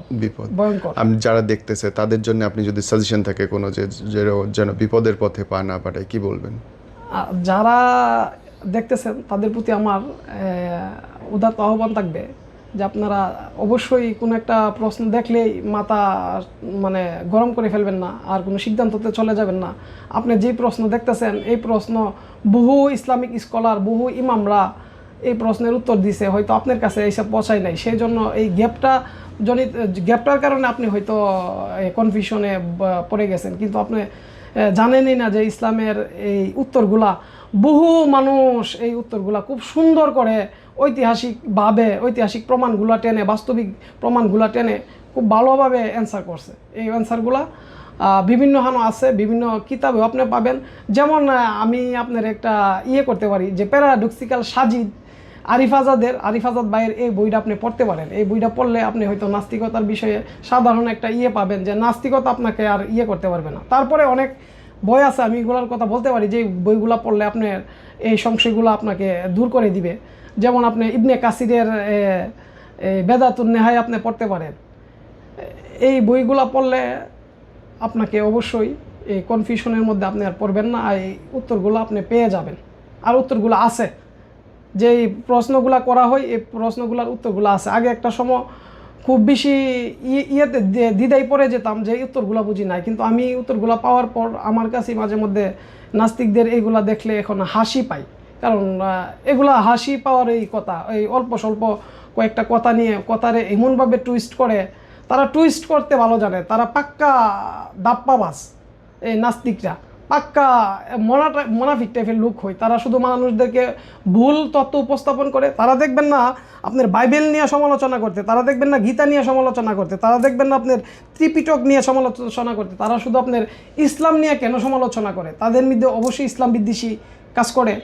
ভয়ঙ্কর। আমি যারা দেখতেছে তাদের জন্য আপনি যদি সাজেশন থাকে কোনো যে যেন বিপদের পথে পা না পাঠায়, কি বলবেন? যারা দেখতেছেন তাদের প্রতি আমার উদাত্ত আহ্বান থাকবে যে আপনারা অবশ্যই কোনো একটা প্রশ্ন দেখলেই মাথা মানে গরম করে ফেলবেন না, আর কোনো সিদ্ধান্ততে চলে যাবেন না। আপনি যে প্রশ্ন দেখতেছেন এই প্রশ্ন বহু ইসলামিক স্কলার, বহু ইমামরা এই প্রশ্নের উত্তর দিছে, হয়তো আপনার কাছে এইসব পৌঁছায় নাই। সেই জন্য এই গ্যাপটার কারণে আপনি হয়তো কনফিউশনে পড়ে গেছেন, কিন্তু আপনি জানেনই না যে ইসলামের এই উত্তরগুলা বহু মানুষ এই উত্তরগুলা খুব সুন্দর করে ঐতিহাসিক প্রমাণগুলো টেনে, বাস্তবিক প্রমাণগুলো টেনে খুব ভালোভাবে অ্যান্সার করছে। এই অ্যান্সারগুলা বিভিন্ন হানো আছে, বিভিন্ন কিতাবেও আপনি পাবেন। যেমন আমি আপনার একটা করতে পারি যে প্যারাডক্সিক্যাল সাজিদ আরিফ আজাদ ভাইয়ের এই বইটা আপনি পড়তে পারেন। এই বইটা পড়লে আপনি হয়তো নাস্তিকতার বিষয়ে সাধারণ একটা পাবেন যে নাস্তিকতা আপনাকে আর করতে পারবে না। তারপরে অনেক বই আছে, আমি এগুলোর কথা বলতে পারি যে বইগুলো পড়লে আপনার এই সংশয়গুলো আপনাকে দূর করে দিবে। যেমন আপনি ইবনে কাসিরের বেদাতুন নেহায় আপনি পড়তে পারেন। এই বইগুলো পড়লে আপনাকে অবশ্যই এই কনফিউশনের মধ্যে আপনি আর পড়বেন না, এই উত্তরগুলো আপনি পেয়ে যাবেন। আর উত্তরগুলো আছে, যেই প্রশ্নগুলো করা হয় এই প্রশ্নগুলোর উত্তরগুলো আছে। আগে একটা সময় খুব বেশি দ্বিধায় পড়ে যেতাম যে এই উত্তরগুলো বুঝি নাই, কিন্তু আমি উত্তরগুলো পাওয়ার পর আমার কাছে মাঝে মধ্যে নাস্তিকদের এইগুলা দেখলে এখন হাসি পাই। কারণ এগুলা হাসি পাওয়ার এই কথা, এই অল্প স্বল্প কয়েকটা কথা নিয়ে কথারে এমনভাবে টুইস্ট করে, তারা টুইস্ট করতে ভালো জানে, তারা পাক্কা দাপ্পাবাজ। এই নাস্তিকরা পাক্কা মোনাফিক টাইপের লোক হয়, তারা শুধু মানুষদেরকে ভুল তত্ত্ব উপস্থাপন করে। তারা দেখবেন না আপনার বাইবেল নিয়ে সমালোচনা করতে, তারা দেখবেন না গীতা নিয়ে সমালোচনা করতে, তারা দেখবেন না আপনার ত্রিপিটক নিয়ে সমালোচনা করতে, তারা শুধু আপনার ইসলাম নিয়ে কেন সমালোচনা করে। তাদের মধ্যে অবশ্যই ইসলাম বিদ্বেষী কাজ করে।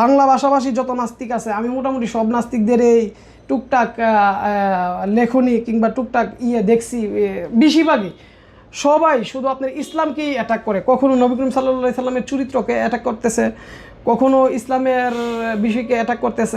বাংলা ভাষাভাষী যত নাস্তিক আছে, আমি মোটামুটি সব নাস্তিকদের এই টুকটাক লেখনী কিংবা টুকটাক দেখছি, বেশিরভাগই সবাই শুধু আপনার ইসলামকেই অ্যাটাক করে। কখনো নবী করিম সাল্লাল্লাহু আলাইহি সাল্লামের চরিত্রকে অ্যাটাক করতেছে, কখনো ইসলামের বিষয়কে অ্যাটাক করতেছে।